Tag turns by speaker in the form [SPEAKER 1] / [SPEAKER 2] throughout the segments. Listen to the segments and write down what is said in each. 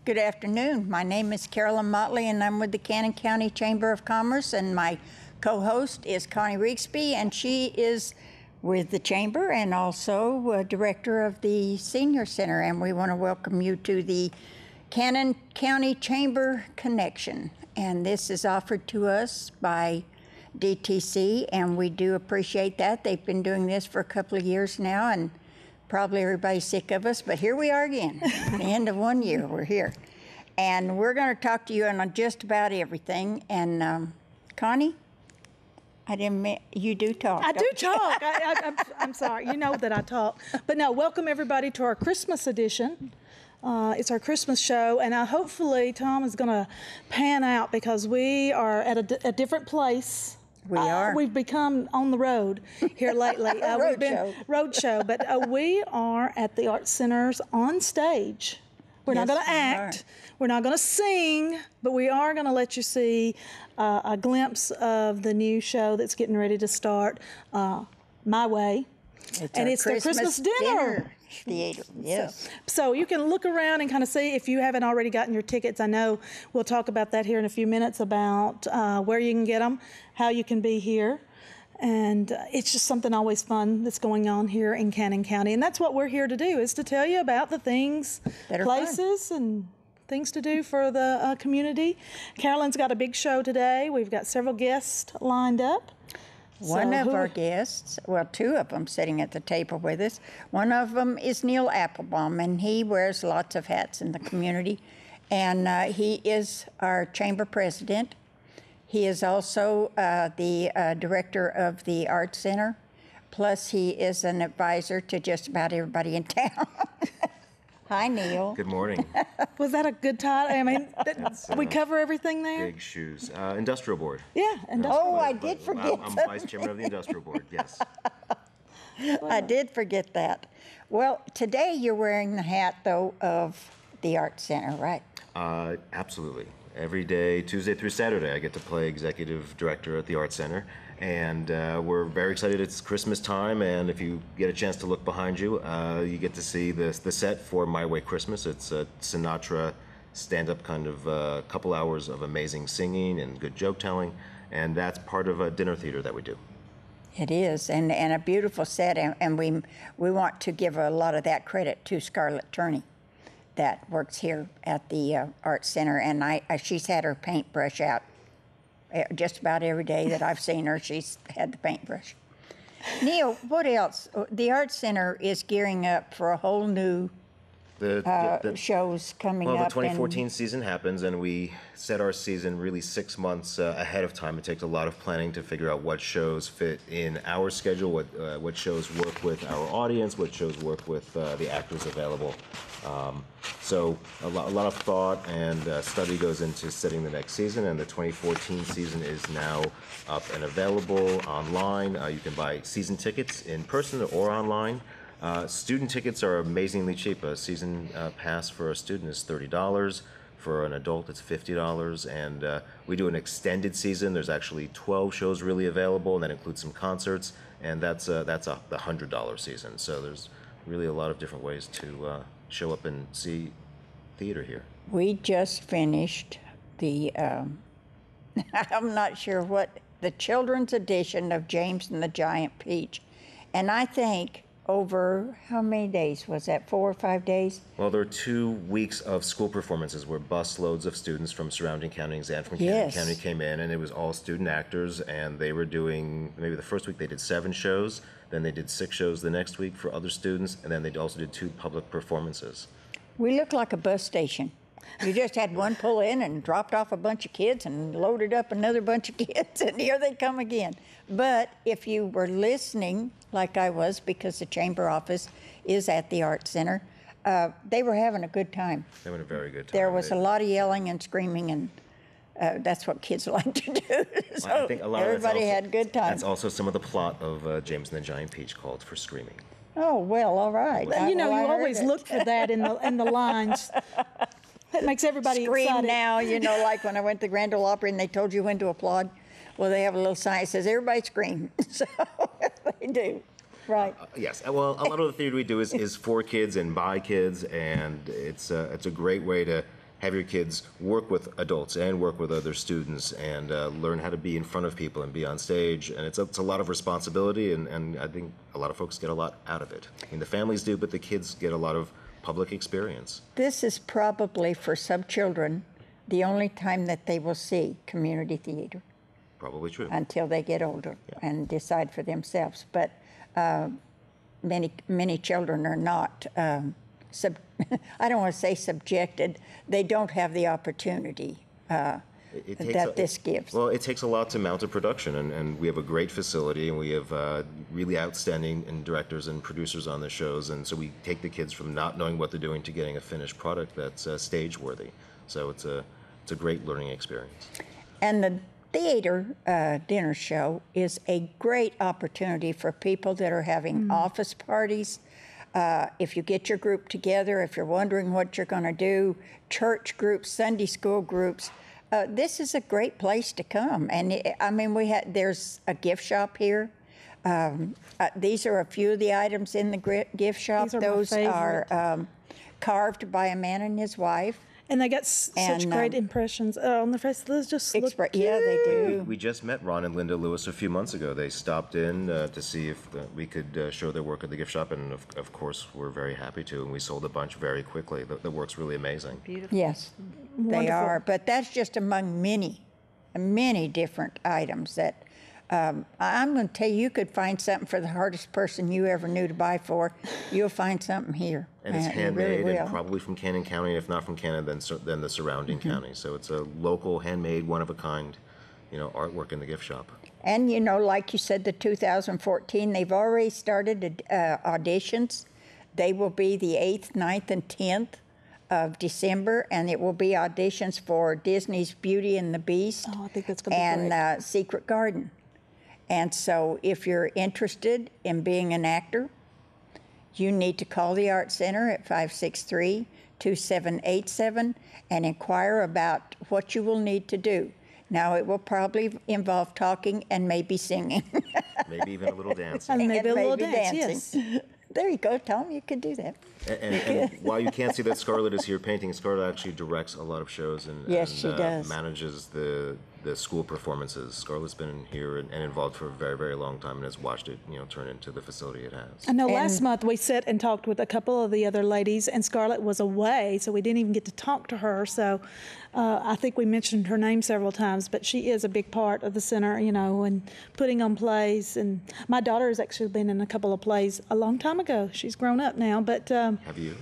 [SPEAKER 1] Good afternoon. My name is Carolyn Motley, and I'm with the Cannon County Chamber of Commerce, and my co-host is Connie Rigsby, and she is with the Chamber and also director of the Senior Center, and we want to welcome you to the Cannon County Chamber Connection. And this is offered to us by DTC, and we do appreciate that. They've been doing this for a couple of years now, and probably everybody's sick of us, but here we are again. At the end of 1 year, we're here. And we're going to talk to you on just about everything. And Connie, you do talk.
[SPEAKER 2] I do talk. I'm sorry. You know that I talk. But no, welcome everybody to our Christmas edition. It's our Christmas show, and hopefully Tom is going to pan out because we are at a different place.
[SPEAKER 1] We are.
[SPEAKER 2] We've become on the road here lately. Road show. But we are at the Art Center's on stage. We're not going to act. We're not going to sing, but we are going to let you see a glimpse of the new show that's getting ready to start, My Way. It's the Christmas dinner
[SPEAKER 1] theater. Yes.
[SPEAKER 2] So you can look around and kind of see if you haven't already gotten your tickets. I know we'll talk about that here in a few minutes about where you can get them, how you can be here. And it's just something always fun that's going on here in Cannon County. And that's what we're here to do, is to tell you about the things, places, and things to do for the community. Carolyn's got a big show today. We've got several guests lined up.
[SPEAKER 1] One of our guests, well, two of them sitting at the table with us. One of them is Neil Applebaum, and he wears lots of hats in the community. And he is our chamber president. He is also the director of the Art Center. Plus, he is an advisor to just about everybody in town. Hi, Neil.
[SPEAKER 3] Good morning.
[SPEAKER 2] Was that a good title? I mean, we cover everything there?
[SPEAKER 3] Big shoes. Industrial Board.
[SPEAKER 2] Yeah, Industrial Board.
[SPEAKER 1] Oh, I did forget
[SPEAKER 3] I'm vice chairman of the Industrial Board, yes.
[SPEAKER 1] I did forget that. Well, today you're wearing the hat, though, of the Art Center, right?
[SPEAKER 3] Absolutely. Every day, Tuesday through Saturday, I get to play executive director at the Art Center. And we're very excited. It's Christmas time, and if you get a chance to look behind you, you get to see the set for My Way Christmas. It's a Sinatra stand-up kind of couple hours of amazing singing and good joke telling, and that's part of a dinner theater that we do.
[SPEAKER 1] It is, and a beautiful set, and we want to give a lot of that credit to Scarlett Turney that works here at the Art Center, and she's had her paintbrush out just about every day that I've seen her. She's had the paintbrush. Neil, what else? The Art Center is gearing up for a whole new shows coming up.
[SPEAKER 3] Well, the 2014 season happens, and we set our season really 6 months ahead of time. It takes a lot of planning to figure out what shows fit in our schedule, what shows work with our audience, what shows work with the actors available. So a lot of thought and study goes into setting the next season, and the 2014 season is now up and available online. You can buy season tickets in person or online. Student tickets are amazingly cheap. A season pass for a student is $30. For an adult, it's $50. And we do an extended season. There's actually 12 shows really available, and that includes some concerts. And that's the $100 season. So there's really a lot of different ways to show up and see theater here.
[SPEAKER 1] We just finished the, I'm not sure what, the children's edition of James and the Giant Peach. And I think over how many days was that, 4 or 5 days?
[SPEAKER 3] Well, there are 2 weeks of school performances where busloads of students from surrounding counties and from Cannon County came in, and it was all student actors, and they were doing, maybe the first week they did 7 shows, then they did 6 shows the next week for other students, and then they also did 2 public performances.
[SPEAKER 1] We look like a bus station. You just had one pull in and dropped off a bunch of kids and loaded up another bunch of kids, and here they come again. But if you were listening, like I was, because the chamber office is at the Art Center, they were having a good time.
[SPEAKER 3] They were having a very good time.
[SPEAKER 1] There was a lot of yelling and screaming, and that's what kids like to do. So
[SPEAKER 3] I think a lot
[SPEAKER 1] everybody
[SPEAKER 3] of
[SPEAKER 1] had a good time.
[SPEAKER 3] That's also some of the plot of James and the Giant Peach, called for screaming.
[SPEAKER 1] Oh, well, all right.
[SPEAKER 2] Well, you always look for that in the lines. That makes everybody
[SPEAKER 1] Scream
[SPEAKER 2] excited.
[SPEAKER 1] now, like when I went to the Grand Ole Opry and they told you when to applaud. Well, they have a little sign that says, everybody scream. So they do. Right.
[SPEAKER 3] Yes. Well, a lot of the theater we do is for kids and by kids, and it's a great way to have your kids work with adults and work with other students and learn how to be in front of people and be on stage. And it's a lot of responsibility, and I think a lot of folks get a lot out of it. I mean, the families do, but the kids get a lot of public experience.
[SPEAKER 1] This is probably, for some children, the only time that they will see community theater
[SPEAKER 3] Probably true.
[SPEAKER 1] until they get older and decide for themselves. But many children are not, I don't want to say subjected, they don't have the opportunity that this gives.
[SPEAKER 3] Well, it takes a lot to mount a production, and we have a great facility, and we have really outstanding directors and producers on the shows, and so we take the kids from not knowing what they're doing to getting a finished product that's stage worthy. So it's a great learning experience.
[SPEAKER 1] And the theater dinner show is a great opportunity for people that are having office parties. If you get your group together, if you're wondering what you're going to do, church groups, Sunday school groups, this is a great place to come. And I mean, there's a gift shop here. These are a few of the items in the gift shop.
[SPEAKER 2] These are my
[SPEAKER 1] Those
[SPEAKER 2] favorite.
[SPEAKER 1] are carved by a man and his wife.
[SPEAKER 2] And they got such great impressions on their faces. Those just look cute.
[SPEAKER 1] Yeah, they do.
[SPEAKER 3] We just met Ron and Linda Lewis a few months ago. They stopped in to see if we could show their work at the gift shop, and of course, we're very happy to. And we sold a bunch very quickly. The work's really amazing.
[SPEAKER 1] Yes, they
[SPEAKER 2] Wonderful.
[SPEAKER 1] are. But that's just among many different items that I'm going to tell you, you could find something for the hardest person you ever knew to buy for. You'll find something here.
[SPEAKER 3] And it's
[SPEAKER 1] You
[SPEAKER 3] handmade,
[SPEAKER 1] really
[SPEAKER 3] and
[SPEAKER 1] will.
[SPEAKER 3] probably from Cannon County. If not from Cannon, then the surrounding counties. So it's a local, handmade, one-of-a-kind, artwork in the gift shop.
[SPEAKER 1] And, like you said, the 2014, they've already started auditions. They will be the 8th, 9th, and 10th of December, and it will be auditions for Disney's Beauty and the Beast
[SPEAKER 2] Oh, I think that's going to be great.
[SPEAKER 1] and Secret Garden. And so if you're interested in being an actor, you need to call the Art Center at 563-2787 and inquire about what you will need to do. Now, it will probably involve talking and maybe singing.
[SPEAKER 3] Maybe even a little dancing.
[SPEAKER 2] And maybe a little
[SPEAKER 1] maybe
[SPEAKER 2] dance, yes.
[SPEAKER 1] There you go, Tom, you could do that.
[SPEAKER 3] And while you can't see that Scarlett is here painting, Scarlett actually directs a lot of shows and,
[SPEAKER 1] Yes, she does.
[SPEAKER 3] manages the school performances. Scarlett's been here and involved for a very, very long time and has watched it, turn into the facility it has.
[SPEAKER 2] I know
[SPEAKER 1] And-
[SPEAKER 2] last month we sat and talked with a couple of the other ladies, and Scarlett was away, so we didn't even get to talk to her. So I think we mentioned her name several times, but she is a big part of the center, and putting on plays. And my daughter has actually been in a couple of plays a long time ago. She's grown up now, but
[SPEAKER 3] Have you?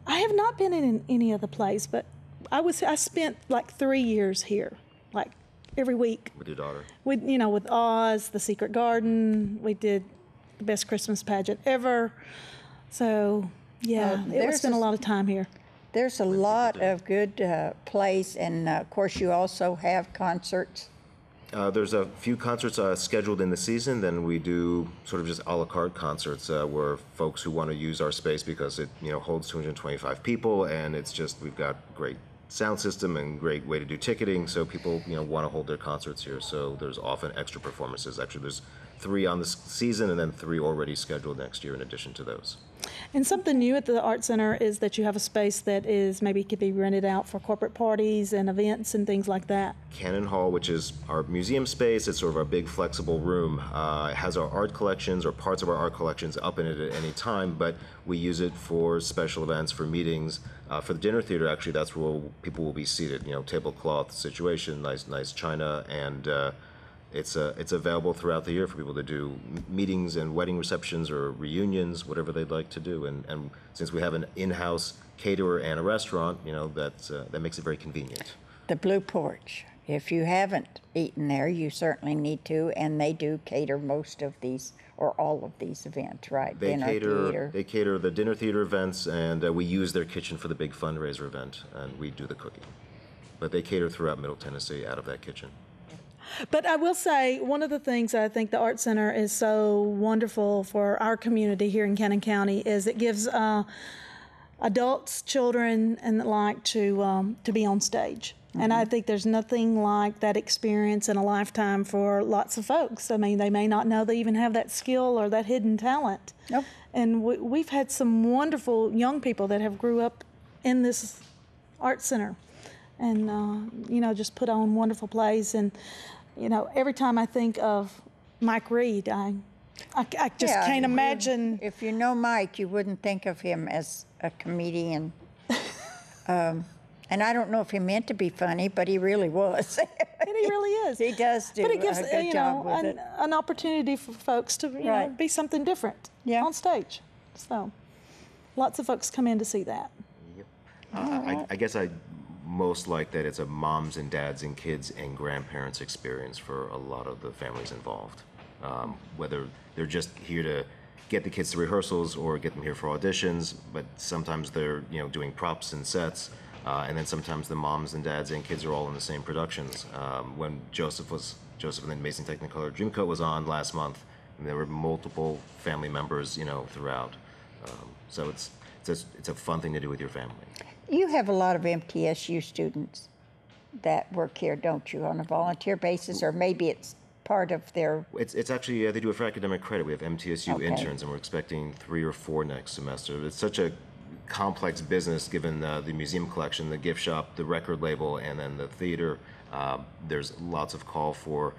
[SPEAKER 2] I have not been in any of the plays. But I spent like 3 years here, like every week.
[SPEAKER 3] With your daughter?
[SPEAKER 2] With with Oz, The Secret Garden, we did the best Christmas pageant ever. So yeah, we
[SPEAKER 1] there's
[SPEAKER 2] spent a
[SPEAKER 1] a-
[SPEAKER 2] lot of time here.
[SPEAKER 1] There's a lot of good plays, and of course, you also have concerts.
[SPEAKER 3] There's a few concerts scheduled in the season. Then we do sort of just a la carte concerts where folks who want to use our space because it holds 225 people, and it's just we've got great sound system and great way to do ticketing. So people want to hold their concerts here. So there's often extra performances. Actually, there's 3 on this season, and then 3 already scheduled next year in addition to those.
[SPEAKER 2] And something new at the Art Center is that you have a space that is maybe could be rented out for corporate parties and events and things like that.
[SPEAKER 3] Cannon Hall, which is our museum space, it's sort of our big flexible room. It has our art collections or parts of our art collections up in it at any time, but we use it for special events, for meetings. For the dinner theater, actually, that's where people will be seated. Tablecloth situation, nice china, and it's available throughout the year for people to do meetings and wedding receptions or reunions, whatever they'd like to do. And since we have an in-house caterer and a restaurant, that makes it very convenient.
[SPEAKER 1] The Blue Porch. If you haven't eaten there, you certainly need to, and they do cater most of these or all of these events, right?
[SPEAKER 3] They
[SPEAKER 1] Dinner,
[SPEAKER 3] cater
[SPEAKER 1] theater.
[SPEAKER 3] they cater the dinner theater events, and we use their kitchen for the big fundraiser event, and we do the cooking. But they cater throughout Middle Tennessee out of that kitchen.
[SPEAKER 2] But I will say, one of the things I think the Art Center is so wonderful for our community here in Cannon County is it gives adults, children, and the like to be on stage. And I think there's nothing like that experience in a lifetime for lots of folks. I mean, they may not know they even have that skill or that hidden talent.
[SPEAKER 1] Nope.
[SPEAKER 2] And we've had some wonderful young people that have grew up in this Art Center. and just put on wonderful plays. And every time I think of Mike Reed, I just
[SPEAKER 1] Yeah,
[SPEAKER 2] can't imagine.
[SPEAKER 1] If you know Mike, you wouldn't think of him as a comedian. And I don't know if he meant to be funny, but he really was.
[SPEAKER 2] And he really is.
[SPEAKER 1] He does do
[SPEAKER 2] But it gives
[SPEAKER 1] a good job with it.
[SPEAKER 2] an opportunity for folks to
[SPEAKER 1] Right.
[SPEAKER 2] be something different on stage. So lots of folks come in to see that.
[SPEAKER 3] Yep. I guess I most like that it's a moms and dads and kids and grandparents experience for a lot of the families involved. Whether they're just here to get the kids to rehearsals or get them here for auditions, but sometimes they're doing props and sets. And then sometimes the moms and dads and kids are all in the same productions. When Joseph and the Amazing Technicolor Dreamcoat was on last month, and there were multiple family members, throughout. So it's a fun thing to do with your family.
[SPEAKER 1] You have a lot of MTSU students that work here, don't you, on a volunteer basis, or maybe it's part of their...
[SPEAKER 3] It's actually, they do it for academic credit. We have MTSU
[SPEAKER 1] Okay.
[SPEAKER 3] interns, and we're expecting 3 or 4 next semester. It's such a complex business given the museum collection, the gift shop, the record label, and then the theater. There's lots of call for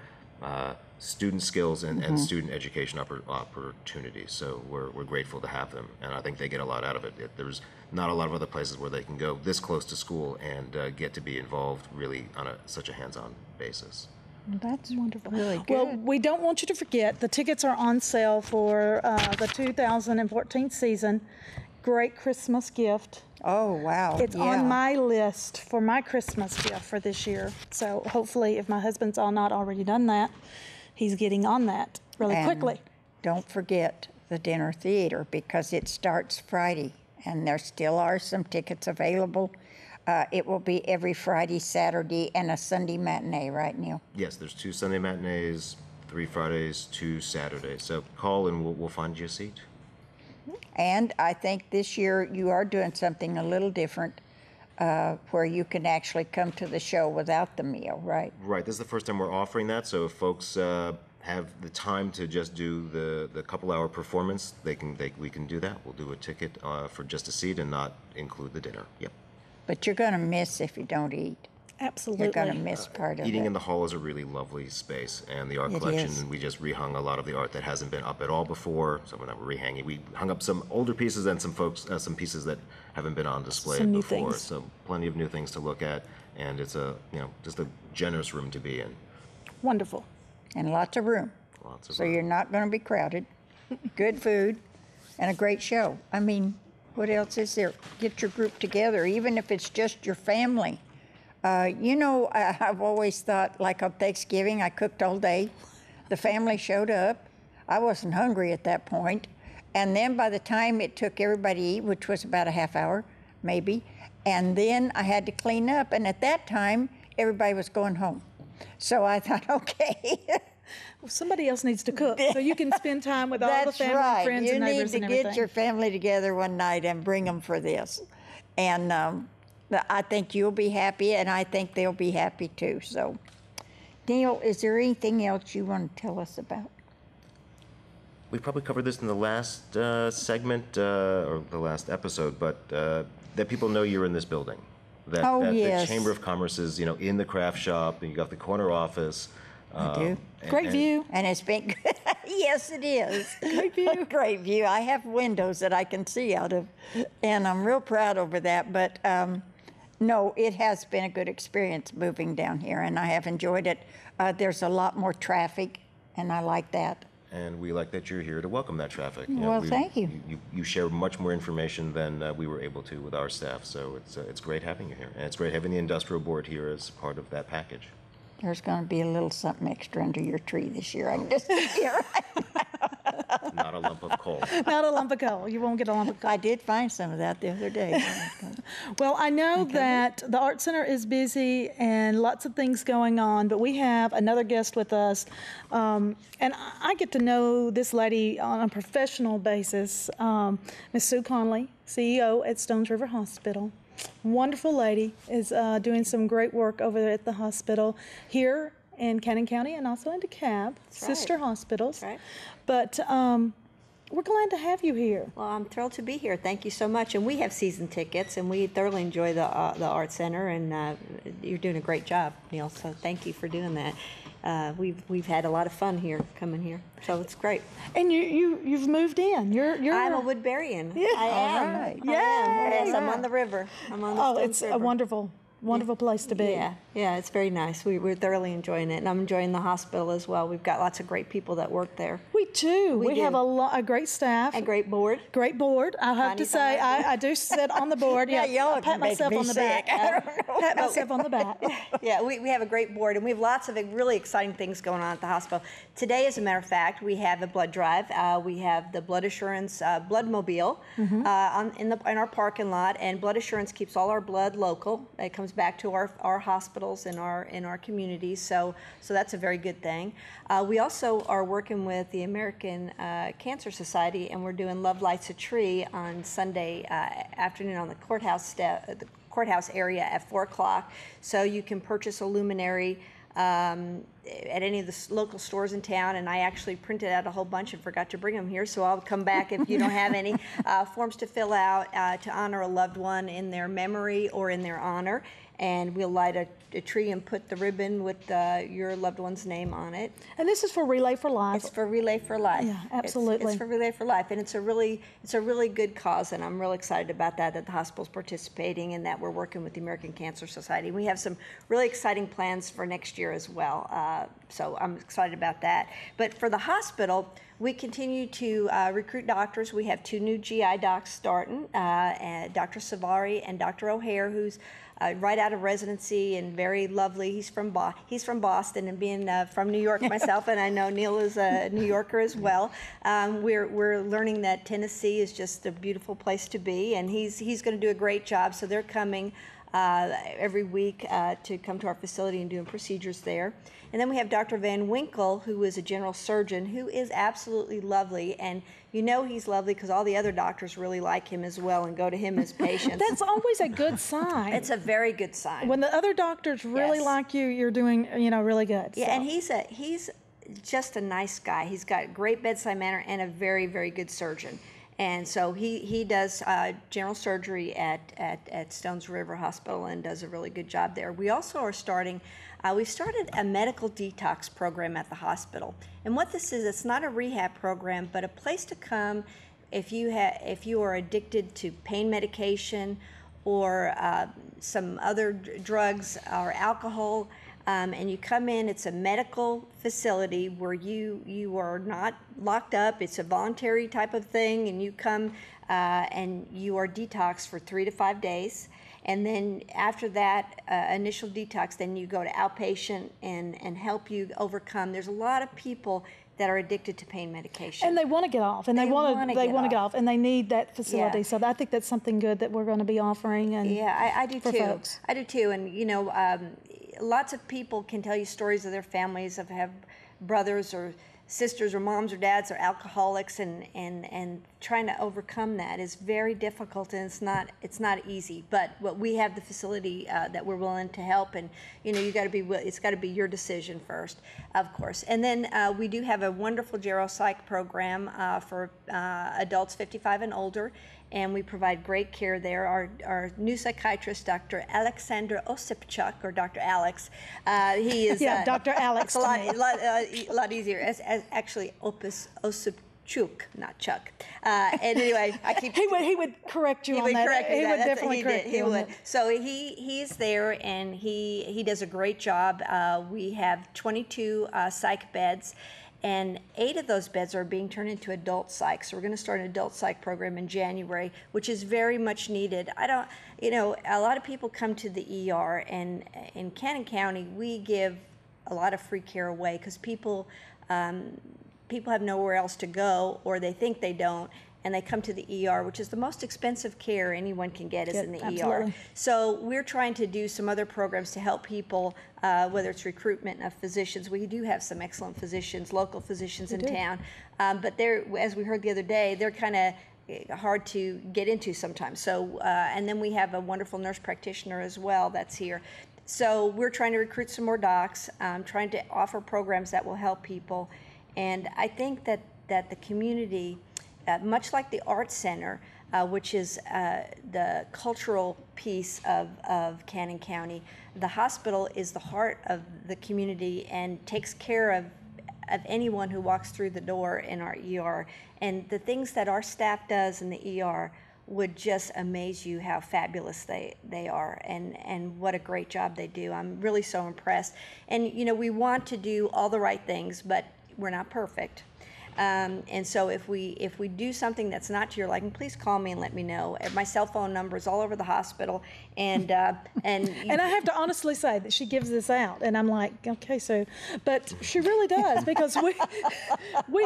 [SPEAKER 3] student skills and student education opportunities. So we're grateful to have them, and I think they get a lot out of it. There's not a lot of other places where they can go this close to school and get to be involved really on such a hands-on basis.
[SPEAKER 1] That's wonderful. Really good.
[SPEAKER 2] Well, we don't want you to forget, the tickets are on sale for the 2014 season. Great Christmas gift.
[SPEAKER 1] Oh, wow.
[SPEAKER 2] It's on my list for my Christmas gift for this year. So hopefully, if my husband's not already done that, he's getting on that really
[SPEAKER 1] And
[SPEAKER 2] quickly.
[SPEAKER 1] Don't forget the dinner theater, because it starts Friday, and there still are some tickets available. It will be every Friday, Saturday, and a Sunday matinee, right, Neil?
[SPEAKER 3] Yes, there's 2 Sunday matinees, 3 Fridays, 2 Saturdays. So call and we'll find you a seat.
[SPEAKER 1] And I think this year you are doing something a little different, where you can actually come to the show without the meal, right?
[SPEAKER 3] Right. This is the first time we're offering that. So if folks have the time to just do the couple-hour performance, we can do that. We'll do a ticket for just a seat and not include the dinner. Yep.
[SPEAKER 1] But you're going to miss if you don't eat.
[SPEAKER 2] Absolutely.
[SPEAKER 1] You're going to miss part of
[SPEAKER 3] Eating
[SPEAKER 1] it.
[SPEAKER 3] in the hall is a really lovely space, and the art
[SPEAKER 1] It
[SPEAKER 3] collection,
[SPEAKER 1] is.
[SPEAKER 3] we just rehung a lot of the art that hasn't been up at all before. Some of that we're rehanging. We hung up some older pieces and some pieces that haven't been on display
[SPEAKER 2] Some new
[SPEAKER 3] before.
[SPEAKER 2] things.
[SPEAKER 3] So plenty of new things to look at, and it's just a generous room to be in.
[SPEAKER 2] Wonderful.
[SPEAKER 1] And lots of room.
[SPEAKER 3] Lots of
[SPEAKER 1] So
[SPEAKER 3] room.
[SPEAKER 1] you're not going to be crowded. Good food and a great show. I mean, what else is there? Get your group together, even if it's just your family. I've always thought, like on Thanksgiving, I cooked all day. The family showed up. I wasn't hungry at that point. And then by the time it took everybody to eat, which was about a half hour, maybe, and then I had to clean up. And at that time, everybody was going home. So I thought, okay.
[SPEAKER 2] Well, somebody else needs to cook so you can spend time with all the
[SPEAKER 1] That's
[SPEAKER 2] family,
[SPEAKER 1] right.
[SPEAKER 2] and friends,
[SPEAKER 1] You
[SPEAKER 2] and neighbors,
[SPEAKER 1] need to
[SPEAKER 2] and everything.
[SPEAKER 1] get your family together one night and bring them for this. And I think you'll be happy, and I think they'll be happy too. So, Neil, is there anything else you want to tell us about?
[SPEAKER 3] We probably covered this in the last segment or the last episode, but that people know you're in this building. That,
[SPEAKER 1] Oh,
[SPEAKER 3] that
[SPEAKER 1] yes.
[SPEAKER 3] the Chamber of Commerce is, in the craft shop, and you got the corner office.
[SPEAKER 1] I do.
[SPEAKER 2] Great view.
[SPEAKER 1] And it's been good. Yes, it is.
[SPEAKER 2] Great view.
[SPEAKER 1] Great view. I have windows that I can see out of, and I'm real proud over that. But no, it has been a good experience moving down here, and I have enjoyed it. There's a lot more traffic, and I like that.
[SPEAKER 3] And we like that you're here to welcome that traffic.
[SPEAKER 1] Well, thank you.
[SPEAKER 3] You share much more information than we were able to with our staff, so it's great having you here. And it's great having the industrial board here as part of that package.
[SPEAKER 1] There's going to be a little something extra under your tree this year. I can just hear it.
[SPEAKER 3] Not a lump of coal.
[SPEAKER 2] Not a lump of coal. You won't get a lump of coal.
[SPEAKER 1] I did find some of that the other day.
[SPEAKER 2] Well, I know that the Art Center is busy and lots of things going on, but we have another guest with us. And I get to know this lady on a professional basis, Ms. Sue Conley, CEO at Stones River Hospital. Wonderful lady, is doing some great work over there at the hospital here in Cannon County and also in DeKalb, sister hospitals.
[SPEAKER 1] right.
[SPEAKER 2] But We're glad to have you here.
[SPEAKER 4] Well, I'm thrilled to be here. Thank you so much. And we have season tickets, and we thoroughly enjoy the Art Center, and you're doing a great job, Neil. So thank you for doing that. We've had a lot of fun here, coming here. So it's great.
[SPEAKER 2] And you've moved in. You're
[SPEAKER 4] I'm a Woodburyan.
[SPEAKER 2] Yeah.
[SPEAKER 4] I am.
[SPEAKER 1] right.
[SPEAKER 4] I am.
[SPEAKER 2] Yay.
[SPEAKER 4] Yes, I'm on the river. I'm on the
[SPEAKER 2] Oh,
[SPEAKER 4] Stones
[SPEAKER 2] it's
[SPEAKER 4] River.
[SPEAKER 2] a wonderful place to be.
[SPEAKER 4] Yeah, it's very nice. We're thoroughly enjoying it, and I'm enjoying the hospital as well. We've got lots of great people that work there.
[SPEAKER 2] We do. We
[SPEAKER 4] do.
[SPEAKER 2] have a great staff.
[SPEAKER 4] A great board.
[SPEAKER 2] Great board. I have to
[SPEAKER 4] Connie's
[SPEAKER 2] say,
[SPEAKER 4] on that board.
[SPEAKER 2] I do sit on the board.
[SPEAKER 1] Yeah, y'all
[SPEAKER 2] I pat
[SPEAKER 1] make
[SPEAKER 2] myself
[SPEAKER 1] me
[SPEAKER 2] on the
[SPEAKER 1] sick.
[SPEAKER 2] back. Pat myself on the back.
[SPEAKER 4] Yeah, we have a great board, and we have lots of really exciting things going on at the hospital. Today, as a matter of fact, we have a blood drive. We have the Blood Assurance Blood Mobile in our parking lot, and Blood Assurance keeps all our blood local. It comes back to our hospitals in our communities, so that's a very good thing. We also are working with the American Cancer Society, and we're doing Love Lights a Tree on Sunday afternoon on the courthouse area at 4 o'clock. So you can purchase a luminary at any of the local stores in town, and I actually printed out a whole bunch and forgot to bring them here, so I'll come back if you don't have any forms to fill out to honor a loved one in their memory or in their honor. And we'll light a tree and put the ribbon with your loved one's name on it.
[SPEAKER 2] And this is for Relay for Life.
[SPEAKER 4] It's for Relay for Life.
[SPEAKER 2] Yeah, absolutely.
[SPEAKER 4] It's for Relay for Life, and it's a really good cause, and I'm really excited about that the hospital's participating and that we're working with the American Cancer Society. We have some really exciting plans for next year as well, so I'm excited about that. But for the hospital, we continue to recruit doctors. We have 2 new GI docs starting, Dr. Savari and Dr. O'Hare, who's right out of residency and very lovely. He's from Boston, and being from New York myself, and I know Neil is a New Yorker as well. We're learning that Tennessee is just a beautiful place to be, and he's going to do a great job. So they're coming every week to come to our facility and doing procedures there. And then we have Dr. Van Winkle, who is a general surgeon, who is absolutely lovely. And you know he's lovely because all the other doctors really like him as well and go to him as patients.
[SPEAKER 2] That's always a good sign.
[SPEAKER 4] It's a very good sign.
[SPEAKER 2] When the other doctors really
[SPEAKER 4] Yes.
[SPEAKER 2] like you, you're doing, really good.
[SPEAKER 4] Yeah,
[SPEAKER 2] So.
[SPEAKER 4] and he's just a nice guy. He's got great bedside manner and a very, very good surgeon. And so he does general surgery at Stones River Hospital and does a really good job there. We also are starting, we've started a medical detox program at the hospital. And what this is, it's not a rehab program, but a place to come if you are addicted to pain medication or some other drugs or alcohol. And you come in, it's a medical facility where you are not locked up. It's a voluntary type of thing, and you come and you are detoxed for 3 to 5 days. And then after that initial detox, then you go to outpatient and help you overcome. There's a lot of people that are addicted to pain medication.
[SPEAKER 2] And they want to get off, and they want to get off, and they need that facility.
[SPEAKER 4] Yeah.
[SPEAKER 2] So I think that's something good that we're going to be offering. And
[SPEAKER 4] yeah, I do
[SPEAKER 2] for
[SPEAKER 4] too.
[SPEAKER 2] folks.
[SPEAKER 4] I do too, and lots of people can tell you stories of their families of have brothers or sisters or moms or dads are alcoholics, and trying to overcome that is very difficult, and it's not easy. But we have the facility that we're willing to help, and it's got to be your decision first, of course. And then we do have a wonderful geropsych program for adults 55 and older. And we provide great care there. Our new psychiatrist, Dr. Alexander Osipchuk, or Dr. Alex, he is
[SPEAKER 2] Dr. Alex.
[SPEAKER 4] It's a lot easier. As actually Osipchuk, not Chuck. And anyway, I keep.
[SPEAKER 2] He would correct you
[SPEAKER 4] He
[SPEAKER 2] on
[SPEAKER 4] would
[SPEAKER 2] that.
[SPEAKER 4] correct me.
[SPEAKER 2] He
[SPEAKER 4] That.
[SPEAKER 2] would definitely correct
[SPEAKER 4] He
[SPEAKER 2] you on
[SPEAKER 4] would.
[SPEAKER 2] that.
[SPEAKER 4] So he's there, and he does a great job. We have 22 psych beds. And 8 of those beds are being turned into adult psych. So we're going to start an adult psych program in January, which is very much needed. A lot of people come to the ER, and in Cannon County, we give a lot of free care away because people have nowhere else to go, or they think they don't, and they come to the ER, which is the most expensive care anyone can get is in the
[SPEAKER 2] absolutely.
[SPEAKER 4] ER. So we're trying to do some other programs to help people, whether it's recruitment of physicians. We do have some excellent physicians, local physicians in town, but they're, as we heard the other day, they're kind of hard to get into sometimes. So, and then we have a wonderful nurse practitioner as well that's here. So we're trying to recruit some more docs, trying to offer programs that will help people. And I think that the community much like the Art Center, which is the cultural piece of Cannon County, the hospital is the heart of the community and takes care of anyone who walks through the door in our ER. And the things that our staff does in the ER would just amaze you how fabulous they are and what a great job they do. I'm really so impressed. And you know, we want to do all the right things, but we're not perfect. And so if we do something that's not to your liking, please call me and let me know. My cell phone number is all over the hospital, and
[SPEAKER 2] And I have to honestly say that she gives this out, and I'm like, okay, so, but she really does, because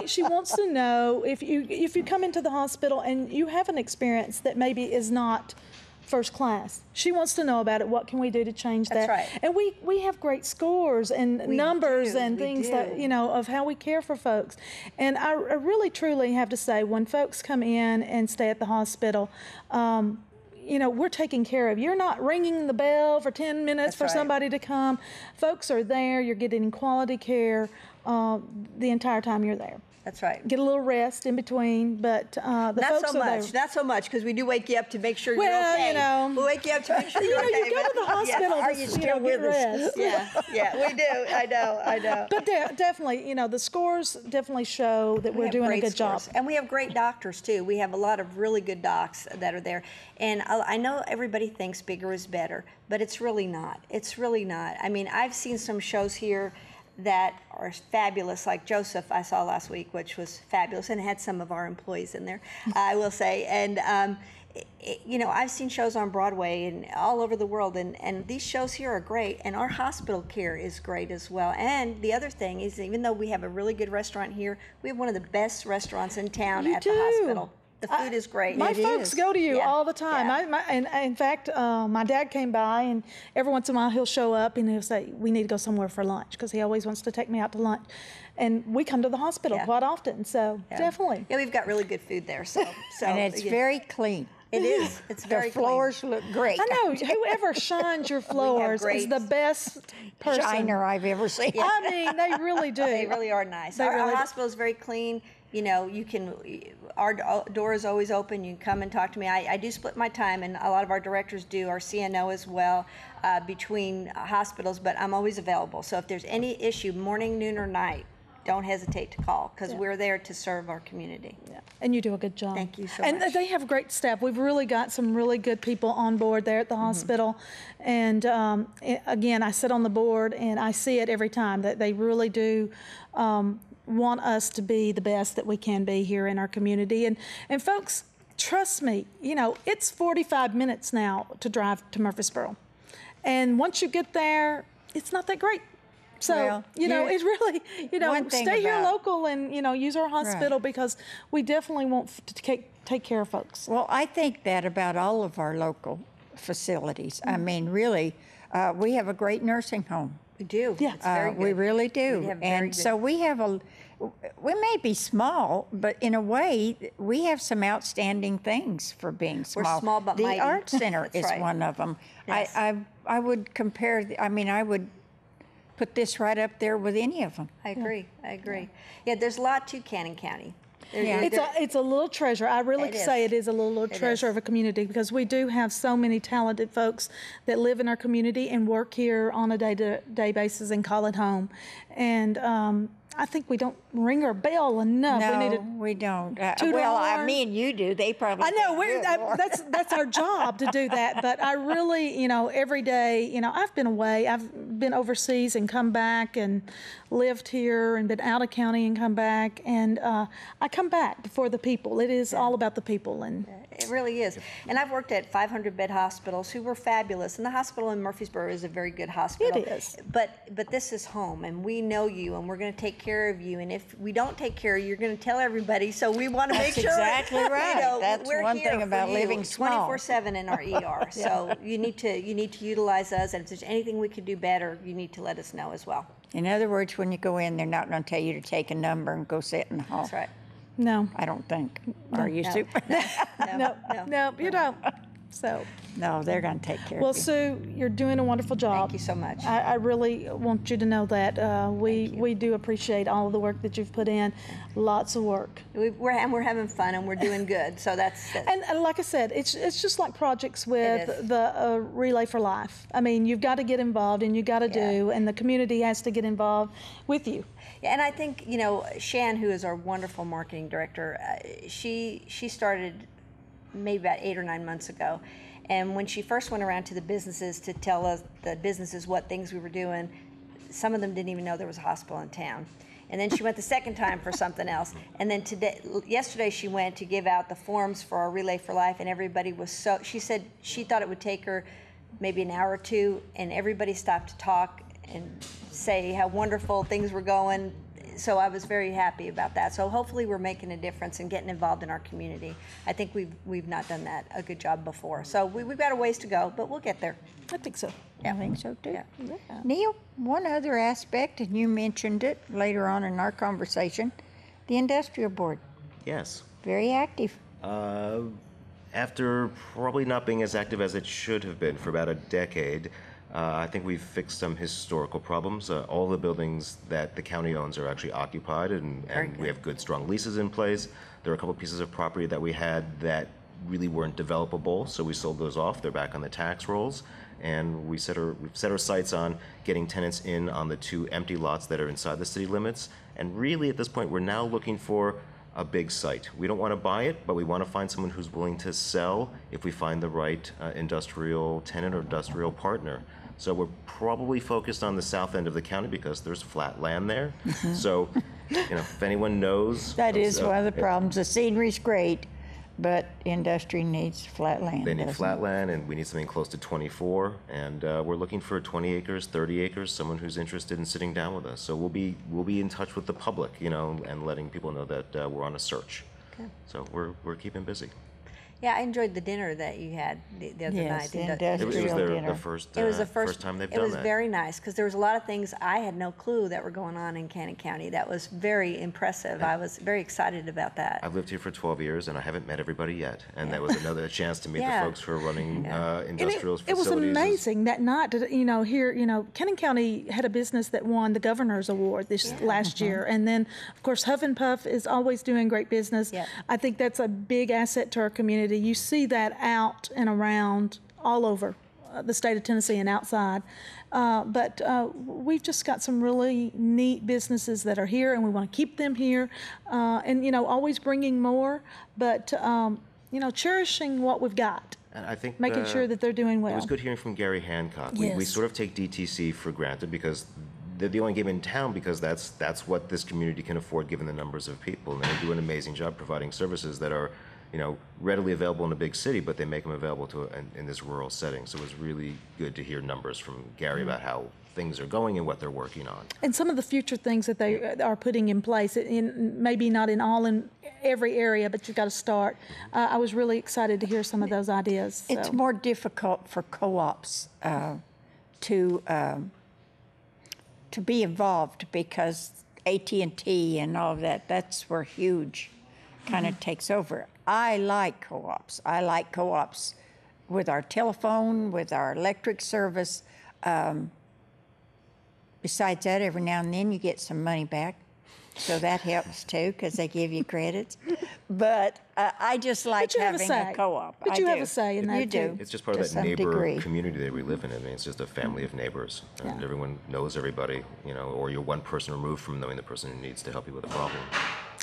[SPEAKER 2] she wants to know if you come into the hospital and you have an experience that maybe is not first class. She wants to know about it. What can we do to change that?
[SPEAKER 4] That's right.
[SPEAKER 2] And we have great scores and numbers and things that, you know, of how we care for folks. And I really, truly have to say, when folks come in and stay at the hospital, you know, we're taking care of. You're not ringing the bell for 10 minutes
[SPEAKER 4] That's
[SPEAKER 2] for
[SPEAKER 4] right.
[SPEAKER 2] somebody to come. Folks are there. You're getting quality care the entire time you're there.
[SPEAKER 4] that's right.
[SPEAKER 2] Get a little rest in between, but the
[SPEAKER 4] Not
[SPEAKER 2] folks
[SPEAKER 4] so
[SPEAKER 2] are
[SPEAKER 4] much,
[SPEAKER 2] there.
[SPEAKER 4] not so much, because we do wake you up to make sure you're
[SPEAKER 2] Well,
[SPEAKER 4] okay.
[SPEAKER 2] you know.
[SPEAKER 4] We'll wake you up to make sure
[SPEAKER 2] You
[SPEAKER 4] you're
[SPEAKER 2] know,
[SPEAKER 4] okay.
[SPEAKER 2] you go to the
[SPEAKER 4] but-
[SPEAKER 2] hospital
[SPEAKER 4] Yes, are
[SPEAKER 2] to,
[SPEAKER 4] you
[SPEAKER 2] you
[SPEAKER 4] still
[SPEAKER 2] know,
[SPEAKER 4] with
[SPEAKER 2] get
[SPEAKER 4] us?
[SPEAKER 2] rest.
[SPEAKER 4] Yeah, we do. I know.
[SPEAKER 2] But definitely, you know, the scores definitely show that
[SPEAKER 4] We
[SPEAKER 2] we're
[SPEAKER 4] have
[SPEAKER 2] doing a
[SPEAKER 4] great
[SPEAKER 2] good job.
[SPEAKER 4] scores. And we have great doctors, too. We have a lot of really good docs that are there. And I know everybody thinks bigger is better, but it's really not. It's really not. I mean, I've seen some shows here that are fabulous, like Joseph I saw last week, which was fabulous, and had some of our employees in there, I will say. And, you know, I've seen shows on Broadway and all over the world, and these shows here are great, and our hospital care is great as well. And the other thing is, even though we have a really good restaurant here, we have one of the best restaurants in town
[SPEAKER 2] You
[SPEAKER 4] at
[SPEAKER 2] do.
[SPEAKER 4] the hospital. The food is great.
[SPEAKER 2] My
[SPEAKER 4] It
[SPEAKER 2] folks
[SPEAKER 4] is.
[SPEAKER 2] go to you
[SPEAKER 4] Yeah,
[SPEAKER 2] all the time.
[SPEAKER 4] yeah.
[SPEAKER 2] And in fact, my dad came by, and every once in a while he'll show up and he'll say, "We need to go somewhere for lunch," because he always wants to take me out to lunch. And we come to the hospital
[SPEAKER 4] Yeah.
[SPEAKER 2] quite often, so
[SPEAKER 4] Yeah.
[SPEAKER 2] definitely.
[SPEAKER 4] Yeah, we've got really good food there, so
[SPEAKER 1] And it's
[SPEAKER 4] yeah.
[SPEAKER 1] very clean.
[SPEAKER 4] It is. It's very
[SPEAKER 1] The floors look great.
[SPEAKER 2] I know, whoever shines your floors is
[SPEAKER 4] great
[SPEAKER 2] the best person.
[SPEAKER 1] Shiner I've ever seen.
[SPEAKER 2] I mean, they really do.
[SPEAKER 4] They really are nice.
[SPEAKER 2] They
[SPEAKER 4] Our
[SPEAKER 2] really do.
[SPEAKER 4] hospital is very clean. You know, our door is always open. You can come and talk to me. I do split my time, and a lot of our directors do, our CNO as well, between hospitals, but I'm always available. So if there's any issue, morning, noon, or night, don't hesitate to call, because we're there to serve our community.
[SPEAKER 2] Yeah. And you do a good job.
[SPEAKER 4] Thank you so
[SPEAKER 2] and
[SPEAKER 4] much.
[SPEAKER 2] they have great staff. We've really got some really good people on board there at the hospital. And again, I sit on the board and I see it every time that they really do want us to be the best that we can be here in our community. And folks, trust me, you know, it's 45 minutes now to drive to Murfreesboro. And once you get there, it's not that great. So,
[SPEAKER 1] Well,
[SPEAKER 2] you know,
[SPEAKER 1] you-
[SPEAKER 2] it really, you know,
[SPEAKER 1] one thing
[SPEAKER 2] stay here
[SPEAKER 1] about-
[SPEAKER 2] local and, you know, use our hospital because we definitely want to take care of folks.
[SPEAKER 1] Well, I think that about all of our local facilities. I mean, really, we have a great nursing home.
[SPEAKER 4] We do.
[SPEAKER 2] Yeah.
[SPEAKER 4] It's very good.
[SPEAKER 1] We really do.
[SPEAKER 4] We have very
[SPEAKER 1] And so we may be small, but in a way, we have some outstanding things for being small.
[SPEAKER 4] small but
[SPEAKER 1] the
[SPEAKER 4] mighty.
[SPEAKER 1] Art Center
[SPEAKER 4] That's
[SPEAKER 1] is
[SPEAKER 4] right.
[SPEAKER 1] one of them.
[SPEAKER 4] Yes.
[SPEAKER 1] I would compare, I would put this right up there with any of them.
[SPEAKER 4] I agree. Yeah, there's a lot to Cannon County.
[SPEAKER 1] Yeah.
[SPEAKER 2] It's a little treasure. I really
[SPEAKER 4] It is.
[SPEAKER 2] say it is a little
[SPEAKER 4] It
[SPEAKER 2] treasure
[SPEAKER 4] is.
[SPEAKER 2] of a community because we do have so many talented folks that live in our community and work here on a day-to-day basis and call it home. And I think we don't ring our bell enough.
[SPEAKER 1] No,
[SPEAKER 2] we need to
[SPEAKER 1] we don't.
[SPEAKER 2] toot
[SPEAKER 1] well,
[SPEAKER 2] our
[SPEAKER 1] I
[SPEAKER 2] horn.
[SPEAKER 1] mean, you do. They probably.
[SPEAKER 2] I know
[SPEAKER 1] think
[SPEAKER 2] we're,
[SPEAKER 1] good more.
[SPEAKER 2] that's our job to do that. But I really, you know, every day, you know, I've been away. I've been overseas and come back and lived here and been out of county and come back. And I come back for the people. It is all about the people. And
[SPEAKER 4] It really is. And I've worked at 500-bed hospitals who were fabulous. And the hospital in Murfreesboro is a very good hospital.
[SPEAKER 2] It is.
[SPEAKER 4] But this is home, and we know you, and we're going to take care of you. And if we don't take care of you, you're going to tell everybody. So we want to make
[SPEAKER 1] That's
[SPEAKER 4] sure.
[SPEAKER 1] exactly right.
[SPEAKER 4] You know,
[SPEAKER 1] That's
[SPEAKER 4] we're
[SPEAKER 1] one
[SPEAKER 4] here
[SPEAKER 1] thing
[SPEAKER 4] for
[SPEAKER 1] about
[SPEAKER 4] you
[SPEAKER 1] living small.
[SPEAKER 4] 24/7 in our ER. So you need to utilize us. And if there's anything we could do better, you need to let us know as well.
[SPEAKER 1] In other words, when you go in, they're not going to tell you to take a number and go sit in the hall.
[SPEAKER 4] That's right.
[SPEAKER 2] no,
[SPEAKER 1] I don't think. Are you
[SPEAKER 4] No.
[SPEAKER 1] super?
[SPEAKER 2] no, you don't. So,
[SPEAKER 1] No, they're going to take care
[SPEAKER 2] well,
[SPEAKER 1] of you.
[SPEAKER 2] Sue, you're doing a wonderful job.
[SPEAKER 4] Thank you so much.
[SPEAKER 2] I really want you to know that we do appreciate all of the work that you've put in. Lots of work.
[SPEAKER 4] We're having fun and we're doing good. So that's
[SPEAKER 2] And like I said, it's just like projects with
[SPEAKER 4] is.
[SPEAKER 2] the Relay for Life. I mean, you've got to get involved, and you got to do, and the community has to get involved with you.
[SPEAKER 4] Yeah, and I think, you know, Shan, who is our wonderful marketing director, she started maybe about 8 or 9 months ago. And when she first went around to the businesses to tell us, the businesses, what things we were doing, some of them didn't even know there was a hospital in town. And then she went the second time for something else. And then yesterday she went to give out the forms for our Relay for Life, and everybody was she said she thought it would take her maybe an hour or two, and everybody stopped to talk and say how wonderful things were going. So I was very happy about that. So hopefully we're making a difference and getting involved in our community. I think we've not done that a good job before. So we've got a ways to go, but we'll get there.
[SPEAKER 2] I think so.
[SPEAKER 1] I think so too.
[SPEAKER 4] Yeah.
[SPEAKER 1] Neil, one other aspect, and you mentioned it later on in our conversation, the industrial board,
[SPEAKER 3] Yes.
[SPEAKER 1] very active.
[SPEAKER 3] After probably not being as active as it should have been for about a decade, I think we've fixed some historical problems. All the buildings that the county owns are actually occupied, and we have good, strong leases in place. There are a couple pieces of property that we had that really weren't developable, so we sold those off. They're back on the tax rolls, and we've set our sights on getting tenants in on the 2 empty lots that are inside the city limits. And really, at this point, we're now looking for a big site. We don't want to buy it, but we want to find someone who's willing to sell if we find the right industrial tenant or industrial partner. So we're probably focused on the south end of the county because there's flat land there. So, if anyone knows.
[SPEAKER 1] That is one of the problems. The scenery's great, but industry needs flat land.
[SPEAKER 3] They need
[SPEAKER 1] doesn't
[SPEAKER 3] flat
[SPEAKER 1] it?
[SPEAKER 3] land, and we need something close to 24. And we're looking for 20 acres, 30 acres, someone who's interested in sitting down with us. So we'll be in touch with the public, and letting people know that we're on a search.
[SPEAKER 4] Okay.
[SPEAKER 3] So we're keeping busy.
[SPEAKER 4] Yeah, I enjoyed the dinner that you had the other
[SPEAKER 1] Yes,
[SPEAKER 4] night.
[SPEAKER 1] the
[SPEAKER 3] It was
[SPEAKER 1] industrial
[SPEAKER 3] their
[SPEAKER 1] dinner.
[SPEAKER 3] the first
[SPEAKER 4] It was the
[SPEAKER 3] first time they've
[SPEAKER 4] it
[SPEAKER 3] done
[SPEAKER 4] was
[SPEAKER 3] that.
[SPEAKER 4] very nice because there was a lot of things I had no clue that were going on in Cannon County. That was very impressive. I was very excited about that.
[SPEAKER 3] I've lived here for 12 years, and I haven't met everybody yet. And that was another chance to meet
[SPEAKER 4] Yeah.
[SPEAKER 3] the folks who are running
[SPEAKER 2] And
[SPEAKER 3] industrial
[SPEAKER 2] it was
[SPEAKER 3] facilities.
[SPEAKER 2] amazing that night. Here, Cannon County had a business that won the Governor's Award this last year. And then, of course, Huff and Puff is always doing great business.
[SPEAKER 4] Yeah.
[SPEAKER 2] I think that's a big asset to our community. You see that out and around all over the state of Tennessee and outside. But we've just got some really neat businesses that are here, and we want to keep them here. And, always bringing more, but, cherishing what we've got.
[SPEAKER 3] And I think
[SPEAKER 2] Making sure that they're doing well.
[SPEAKER 3] It was good hearing from Gary Hancock. We
[SPEAKER 2] Yes.
[SPEAKER 3] sort of take DTC for granted because they're the only game in town because that's what this community can afford given the numbers of people. And they do an amazing job providing services that are, readily available in a big city, but they make them available in this rural setting. So it was really good to hear numbers from Gary about how things are going and what they're working on.
[SPEAKER 2] And some of the future things that they are putting in place, maybe not in every area, but you've got to start. I was really excited to hear some of those ideas.
[SPEAKER 1] It's
[SPEAKER 2] so.
[SPEAKER 1] more difficult for co-ops to be involved because AT&T and all of that's where huge kind of takes over. I like co-ops. I like co-ops with our telephone, with our electric service. Besides that, every now and then you get some money back. So that helps too because they give you credits. But I just like
[SPEAKER 2] But you have a
[SPEAKER 1] having a
[SPEAKER 2] say.
[SPEAKER 1] co-op.
[SPEAKER 2] But
[SPEAKER 1] I
[SPEAKER 2] you have
[SPEAKER 1] do.
[SPEAKER 2] a say in that,
[SPEAKER 1] You do.
[SPEAKER 2] too.
[SPEAKER 3] It's just part
[SPEAKER 1] to
[SPEAKER 3] of that
[SPEAKER 1] some
[SPEAKER 3] neighbor
[SPEAKER 1] degree.
[SPEAKER 3] community that we live in. I mean, it's just a family of neighbors, and everyone knows everybody, or you're one person removed from knowing the person who needs to help you with a problem.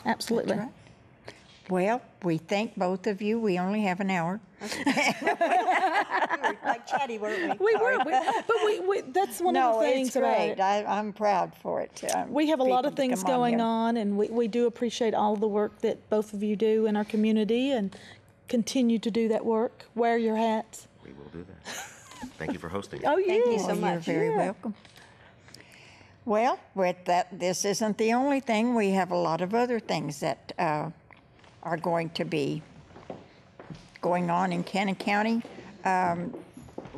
[SPEAKER 2] Absolutely.
[SPEAKER 1] Right. Well, we thank both of you. We only have an hour.
[SPEAKER 4] Like chatty, weren't we?
[SPEAKER 2] We were, but that's one of the things
[SPEAKER 1] it's
[SPEAKER 2] about
[SPEAKER 1] great.
[SPEAKER 2] it.
[SPEAKER 1] I'm proud for it.
[SPEAKER 2] We have a lot of
[SPEAKER 1] people to
[SPEAKER 2] things
[SPEAKER 1] come
[SPEAKER 2] going
[SPEAKER 1] here.
[SPEAKER 2] on, and we do appreciate all the work that both of you do in our community, and continue to do that work. Wear your hats.
[SPEAKER 3] We will do that. Thank you for hosting.
[SPEAKER 2] Oh, yeah.
[SPEAKER 4] Thank you so
[SPEAKER 1] Well,
[SPEAKER 4] much.
[SPEAKER 1] You're very welcome. Well, with that, this isn't the only thing. We have a lot of other things that are going to be going on in Cannon County.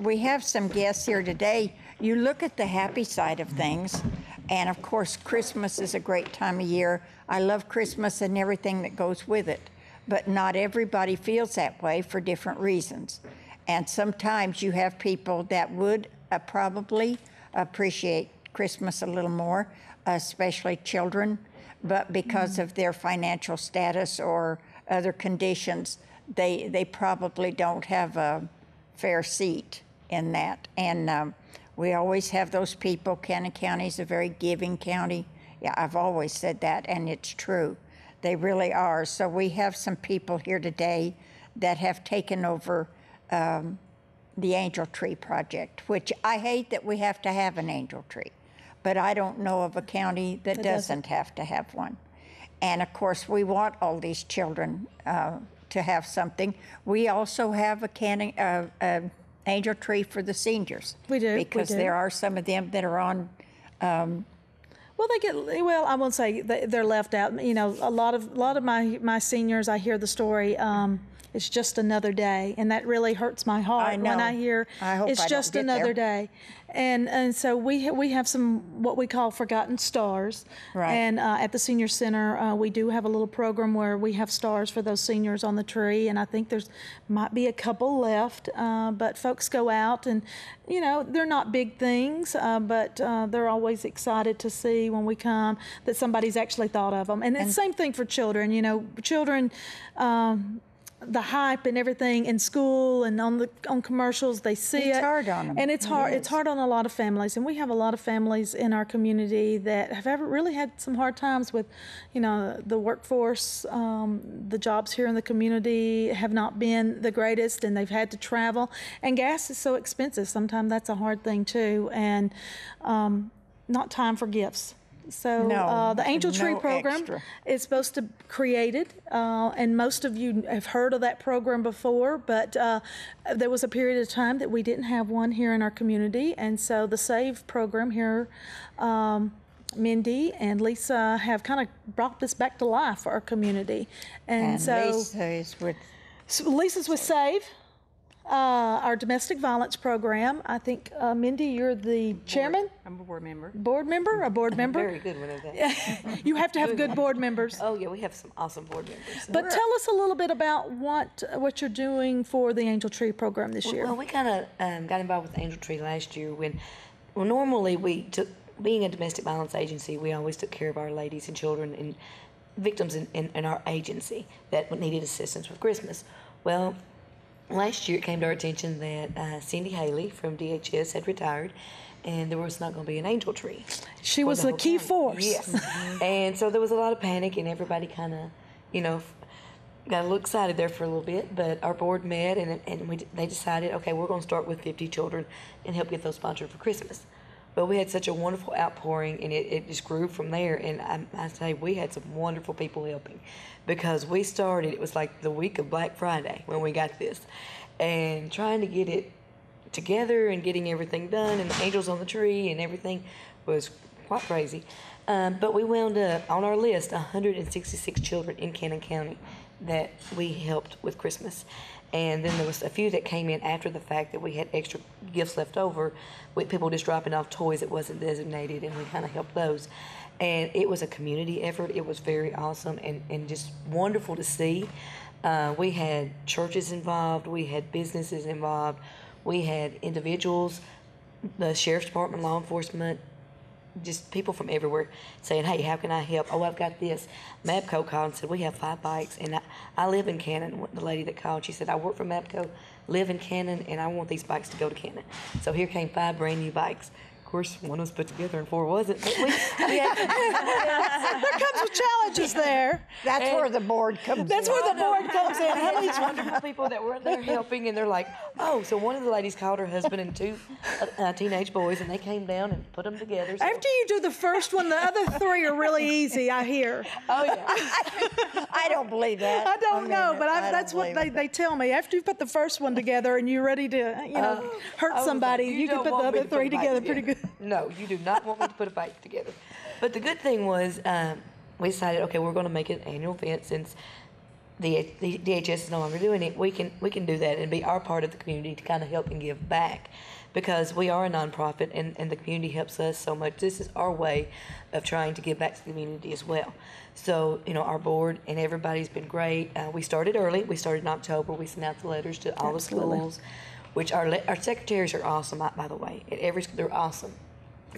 [SPEAKER 1] We have some guests here today. You look at the happy side of things, and of course, Christmas is a great time of year. I love Christmas and everything that goes with it, but not everybody feels that way for different reasons. And sometimes you have people that would probably appreciate Christmas a little more, especially children, but because of their financial status or other conditions, they probably don't have a fair seat in that. And we always have those people. Cannon County is a very giving county. Yeah, I've always said that, and it's true. They really are. So we have some people here today that have taken over the Angel Tree Project, which I hate that we have to have an angel tree, but I don't know of a county that doesn't have to have one. And of course, we want all these children to have something. We also have a angel tree for the seniors.
[SPEAKER 2] We do,
[SPEAKER 1] because there are some of them that are on.
[SPEAKER 2] Well, I won't say they're left out. You know, a lot of my seniors, I hear the story, it's just another day, and that really hurts my heart when I hear it's just another day. And so we have some what we call forgotten stars.
[SPEAKER 1] Right.
[SPEAKER 2] And at the senior center, we do have a little program where we have stars for those seniors on the tree, and I think there's might be a couple left, but folks go out and, you know, they're not big things, but they're always excited to see when we come that somebody's actually thought of them. And it's the same thing for children. You know, children. The hype and everything in school and on commercials, they see it.
[SPEAKER 1] It's hard on them.
[SPEAKER 2] And it's hard. It's hard on a lot of families, and we have a lot of families in our community that have ever really had some hard times with, you know, the workforce. The jobs here in the community have not been the greatest, and they've had to travel. And gas is so expensive. Sometimes that's a hard thing too, and not time for gifts. So the Angel Tree program is supposed to create it, and most of you have heard of that program before, but there was a period of time that we didn't have one here in our community, and so the SAVE program here, Mindy and Lisa have kind of brought this back to life for our community. And so Lisa's with SAVE. Our domestic violence program. I think, Mindy, you're the chairman?
[SPEAKER 5] I'm a board member.
[SPEAKER 2] Board member? A board member?
[SPEAKER 5] Very good one of that.
[SPEAKER 2] You have to have good board members.
[SPEAKER 5] Oh, yeah, we have some awesome board members.
[SPEAKER 2] But tell us a little bit about what you're doing for the Angel Tree program this year.
[SPEAKER 5] Well, we kind of got involved with Angel Tree last year when, normally being a domestic violence agency, we always took care of our ladies and children and victims in our agency that needed assistance with Christmas. Well, last year, it came to our attention that Cindy Haley from DHS had retired, and there was not going to be an angel tree.
[SPEAKER 2] She was the key force.
[SPEAKER 5] Yes. And so there was a lot of panic, and everybody kind of, you know, got a little excited there for a little bit. But our board met, and they decided, okay, we're going to start with 50 children and help get those sponsored for Christmas. But we had such a wonderful outpouring, and it just grew from there. And I say we had some wonderful people helping, because we started, it was like the week of Black Friday when we got this, and trying to get it together and getting everything done, and the angels on the tree and everything was quite crazy. But we wound up on our list 166 children in Cannon County that we helped with Christmas. And then there was a few that came in after the fact that we had extra gifts left over with people just dropping off toys that wasn't designated, and we kind of helped those. And it was a community effort. It was very awesome and just wonderful to see. We had churches involved. We had businesses involved. We had individuals, the sheriff's department, law enforcement, just people from everywhere saying, hey, how can I help? Oh, I've got this. MAPCO called and said, we have 5 bikes. And I live in Cannon. The lady that called, she said, I work for MAPCO, live in Cannon, and I want these bikes to go to Cannon. So here came 5 brand new bikes. Of course, one was put together and 4 wasn't. But we had,
[SPEAKER 2] There comes with challenges there.
[SPEAKER 1] That's where the board comes in.
[SPEAKER 2] That's where the board comes in.
[SPEAKER 5] I had these wonderful people that were there helping, and they're like, oh, so one of the ladies called her husband and 2 teenage boys, and they came down and put them together. So.
[SPEAKER 2] After you do the first one, the other 3 are really easy, I hear.
[SPEAKER 5] Oh, yeah.
[SPEAKER 1] I don't believe that.
[SPEAKER 2] I don't know, but
[SPEAKER 1] I don't
[SPEAKER 2] that's what
[SPEAKER 1] believe
[SPEAKER 2] they tell me. After you put the first one together and you're ready to, hurt somebody, you can
[SPEAKER 5] don't
[SPEAKER 2] put the
[SPEAKER 5] want me
[SPEAKER 2] other
[SPEAKER 5] to put
[SPEAKER 2] 3
[SPEAKER 5] a bike
[SPEAKER 2] together pretty good.
[SPEAKER 5] No, you do not want me to put a bike together. But the good thing was we decided, okay, we're going to make it an annual event since the DHS is no longer doing it, we can do that and be our part of the community to kind of help and give back, because we are a nonprofit and the community helps us so much. This is our way of trying to give back to the community as well. So, our board and everybody's been great. We started early. We started in October. We sent out the letters to all the schools, which our secretaries are awesome, by the way. At every school, they're awesome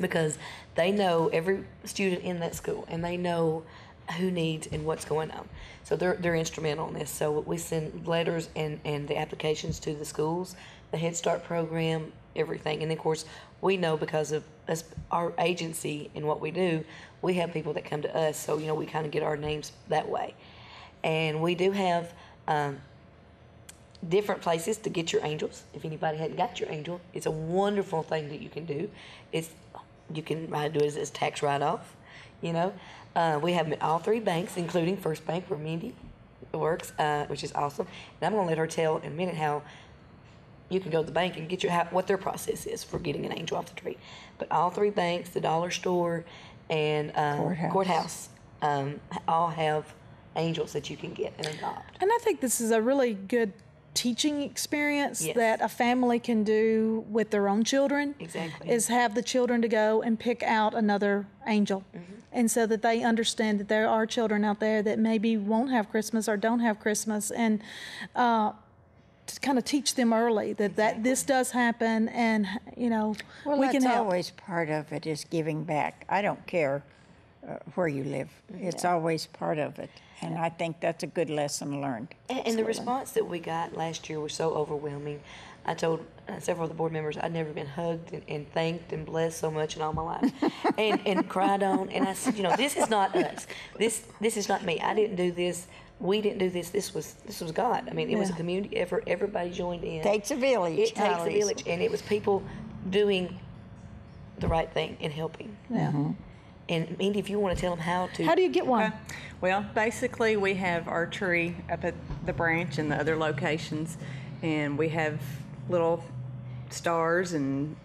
[SPEAKER 5] because they know every student in that school and they know who needs and what's going on. So they're instrumental in this. So we send letters and the applications to the schools, the Head Start program, everything. And of course, we know because of us, our agency and what we do, we have people that come to us. So, we kind of get our names that way. And we do have different places to get your angels. If anybody hadn't got your angel, it's a wonderful thing that you can do. You can do it as tax write-off, We have them at all 3 banks, including First Bank, where Mindy works, which is awesome. And I'm going to let her tell in a minute how you can go to the bank and get what their process is for getting an angel off the tree. But all 3 banks, the dollar store, and courthouse all have angels that you can get and adopt.
[SPEAKER 2] And I think this is a really good teaching experience
[SPEAKER 5] Yes.
[SPEAKER 2] that a family can do with their own children.
[SPEAKER 5] Exactly.
[SPEAKER 2] Is have the children to go and pick out another angel. And so that they understand that there are children out there that maybe won't have Christmas or don't have Christmas, and to kind of teach them early that this does happen, and
[SPEAKER 1] Well,
[SPEAKER 2] we
[SPEAKER 1] that's
[SPEAKER 2] can help.
[SPEAKER 1] always part of it is giving back. I don't care where you live. It's always part of it. And I think that's a good lesson learned.
[SPEAKER 5] And the response that we got last year was so overwhelming. I told several of the board members I'd never been hugged and thanked and blessed so much in all my life, and cried on. And I said, this is not us. This is not me. I didn't do this. We didn't do this. This was God. I mean, it was a community effort. Everybody joined in.
[SPEAKER 1] Takes a village.
[SPEAKER 5] It takes a
[SPEAKER 1] Holly.
[SPEAKER 5] village, and it was people doing the right thing and helping.
[SPEAKER 2] Yeah.
[SPEAKER 5] And Mindy, if you want to tell them how to.
[SPEAKER 2] How do you get one?
[SPEAKER 6] Okay. Well, basically, we have our tree up at the branch and the other locations, and we have little stars and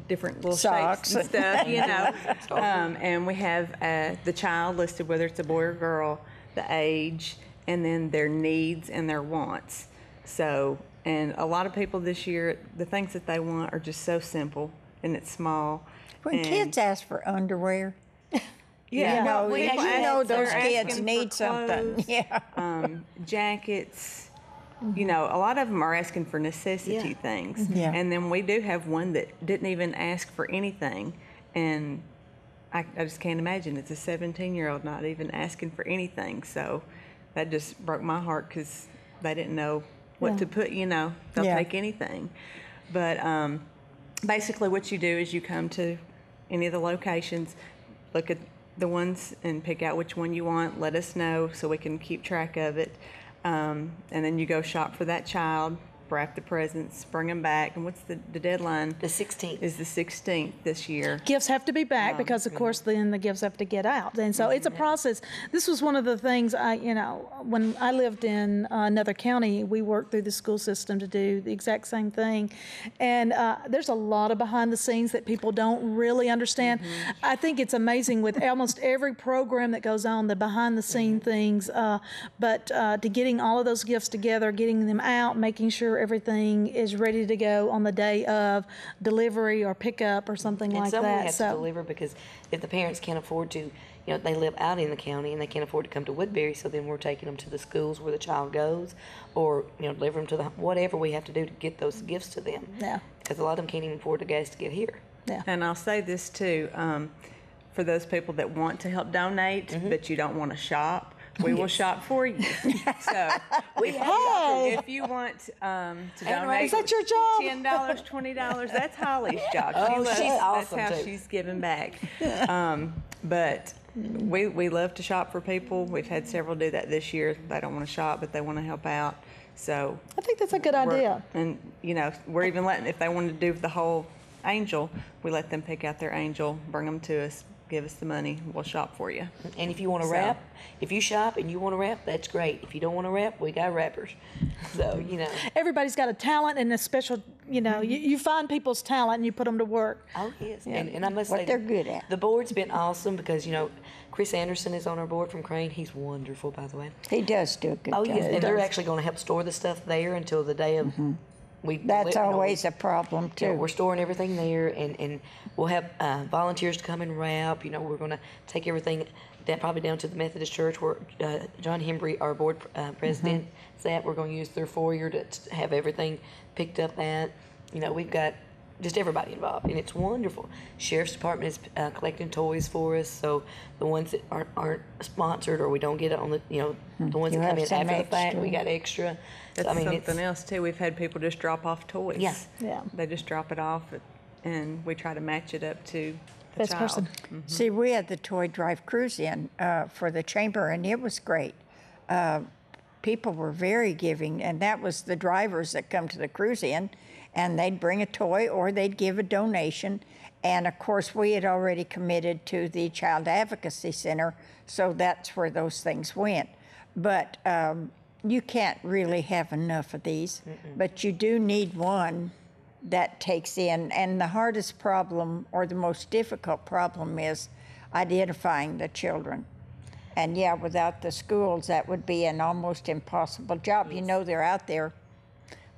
[SPEAKER 6] different little
[SPEAKER 1] Socks.
[SPEAKER 6] shapes and stuff, and we have the child listed, whether it's a boy or girl, the age, and then their needs and their wants. So, and a lot of people this year, the things that they want are just so simple, and it's small.
[SPEAKER 1] When
[SPEAKER 6] and
[SPEAKER 1] kids ask for underwear,
[SPEAKER 6] yeah, well,
[SPEAKER 1] you
[SPEAKER 6] people
[SPEAKER 1] know
[SPEAKER 6] ask-
[SPEAKER 1] those
[SPEAKER 6] they're
[SPEAKER 1] kids
[SPEAKER 6] asking
[SPEAKER 1] need
[SPEAKER 6] for
[SPEAKER 1] something.
[SPEAKER 6] clothes,
[SPEAKER 1] Yeah.
[SPEAKER 6] jackets. A lot of them are asking for necessity
[SPEAKER 5] Yeah.
[SPEAKER 6] things.
[SPEAKER 1] Yeah.
[SPEAKER 6] And then we do have one that didn't even ask for anything. And I just can't imagine. It's a 17-year-old not even asking for anything. So that just broke my heart because they didn't know what to put, they'll
[SPEAKER 1] Yeah.
[SPEAKER 6] take anything. But basically what you do is you come to any of the locations, look at the ones and pick out which one you want, let us know so we can keep track of it. And then you go shop for that child, wrap the presents, bring them back. And what's the deadline?
[SPEAKER 5] The 16th.
[SPEAKER 6] Is the 16th this year.
[SPEAKER 2] Gifts have to be back because, of course, then the gifts have to get out. And so it's a process. This was one of the things when I lived in another county, we worked through the school system to do the exact same thing. And there's a lot of behind the scenes that people don't really understand. I think it's amazing with almost every program that goes on, the behind the scene things, but to getting all of those gifts together, getting them out, making sure everything is ready to go on the day of delivery or pickup or something
[SPEAKER 5] And
[SPEAKER 2] like
[SPEAKER 5] some we
[SPEAKER 2] that.
[SPEAKER 5] have to deliver because if the parents can't afford to, they live out in the county and they can't afford to come to Woodbury, so then we're taking them to the schools where the child goes, or deliver them to whatever we have to do to get those gifts to them.
[SPEAKER 2] Yeah.
[SPEAKER 5] Because a lot of them can't even afford the gas to get here.
[SPEAKER 2] Yeah.
[SPEAKER 6] And I'll say this too, for those people that want to help donate, but you don't want to shop, we will shop for you. So if you want to donate,
[SPEAKER 2] Is that your job?
[SPEAKER 6] $10, $20, that's Holly's job.
[SPEAKER 5] Oh, she's awesome,
[SPEAKER 6] That's how
[SPEAKER 5] too.
[SPEAKER 6] she's giving back. But we love to shop for people. We've had several do that this year. They don't want to shop, but they want to help out. So
[SPEAKER 2] I think that's a good idea.
[SPEAKER 6] and we're even letting, if they want to do the whole angel, we let them pick out their angel, bring them to us, give us the money, we'll shop for you.
[SPEAKER 5] And if you want to wrap, if you shop and you want to wrap, that's great. If you don't want to wrap, we got wrappers. So,
[SPEAKER 2] Everybody's got a talent and a special You know, you find people's talent and you put them to work.
[SPEAKER 5] Oh, yes. And I must
[SPEAKER 1] What
[SPEAKER 5] say,
[SPEAKER 1] they're good at.
[SPEAKER 5] the board's been awesome because, Chris Anderson is on our board from Crane. He's wonderful, by the way.
[SPEAKER 1] He does do a good
[SPEAKER 5] Oh,
[SPEAKER 1] job.
[SPEAKER 5] yes. And they're actually going to help store the stuff there until the day of.
[SPEAKER 1] That's always a problem, too.
[SPEAKER 5] We're storing everything there, and we'll have volunteers to come and wrap. We're going to take everything probably down to the Methodist Church where John Hembry, our board president, is at. We're going to use their foyer to have everything picked up at. We've got just everybody involved, and it's wonderful. Sheriff's Department is collecting toys for us, so the ones that aren't sponsored or we don't get it on the, the ones
[SPEAKER 1] You
[SPEAKER 5] that come
[SPEAKER 1] have
[SPEAKER 5] in
[SPEAKER 1] some
[SPEAKER 5] after the fact,
[SPEAKER 1] extra.
[SPEAKER 5] we got extra.
[SPEAKER 6] That's
[SPEAKER 5] So,
[SPEAKER 6] something else too. We've had people just drop off toys.
[SPEAKER 5] Yeah.
[SPEAKER 2] Yeah.
[SPEAKER 6] They just drop it off, and we try to match it up to the
[SPEAKER 2] Best
[SPEAKER 6] child.
[SPEAKER 2] person.
[SPEAKER 1] See, we had the toy drive cruise in for the chamber, and it was great. People were very giving, and that was the drivers that come to the cruise in, and they'd bring a toy or they'd give a donation. And of course, we had already committed to the Child Advocacy Center, so that's where those things went. But you can't really have enough of these, but you do need one that takes in. And the hardest problem, or the most difficult problem, is identifying the children. And yeah, without the schools, that would be an almost impossible job. You know they're out there,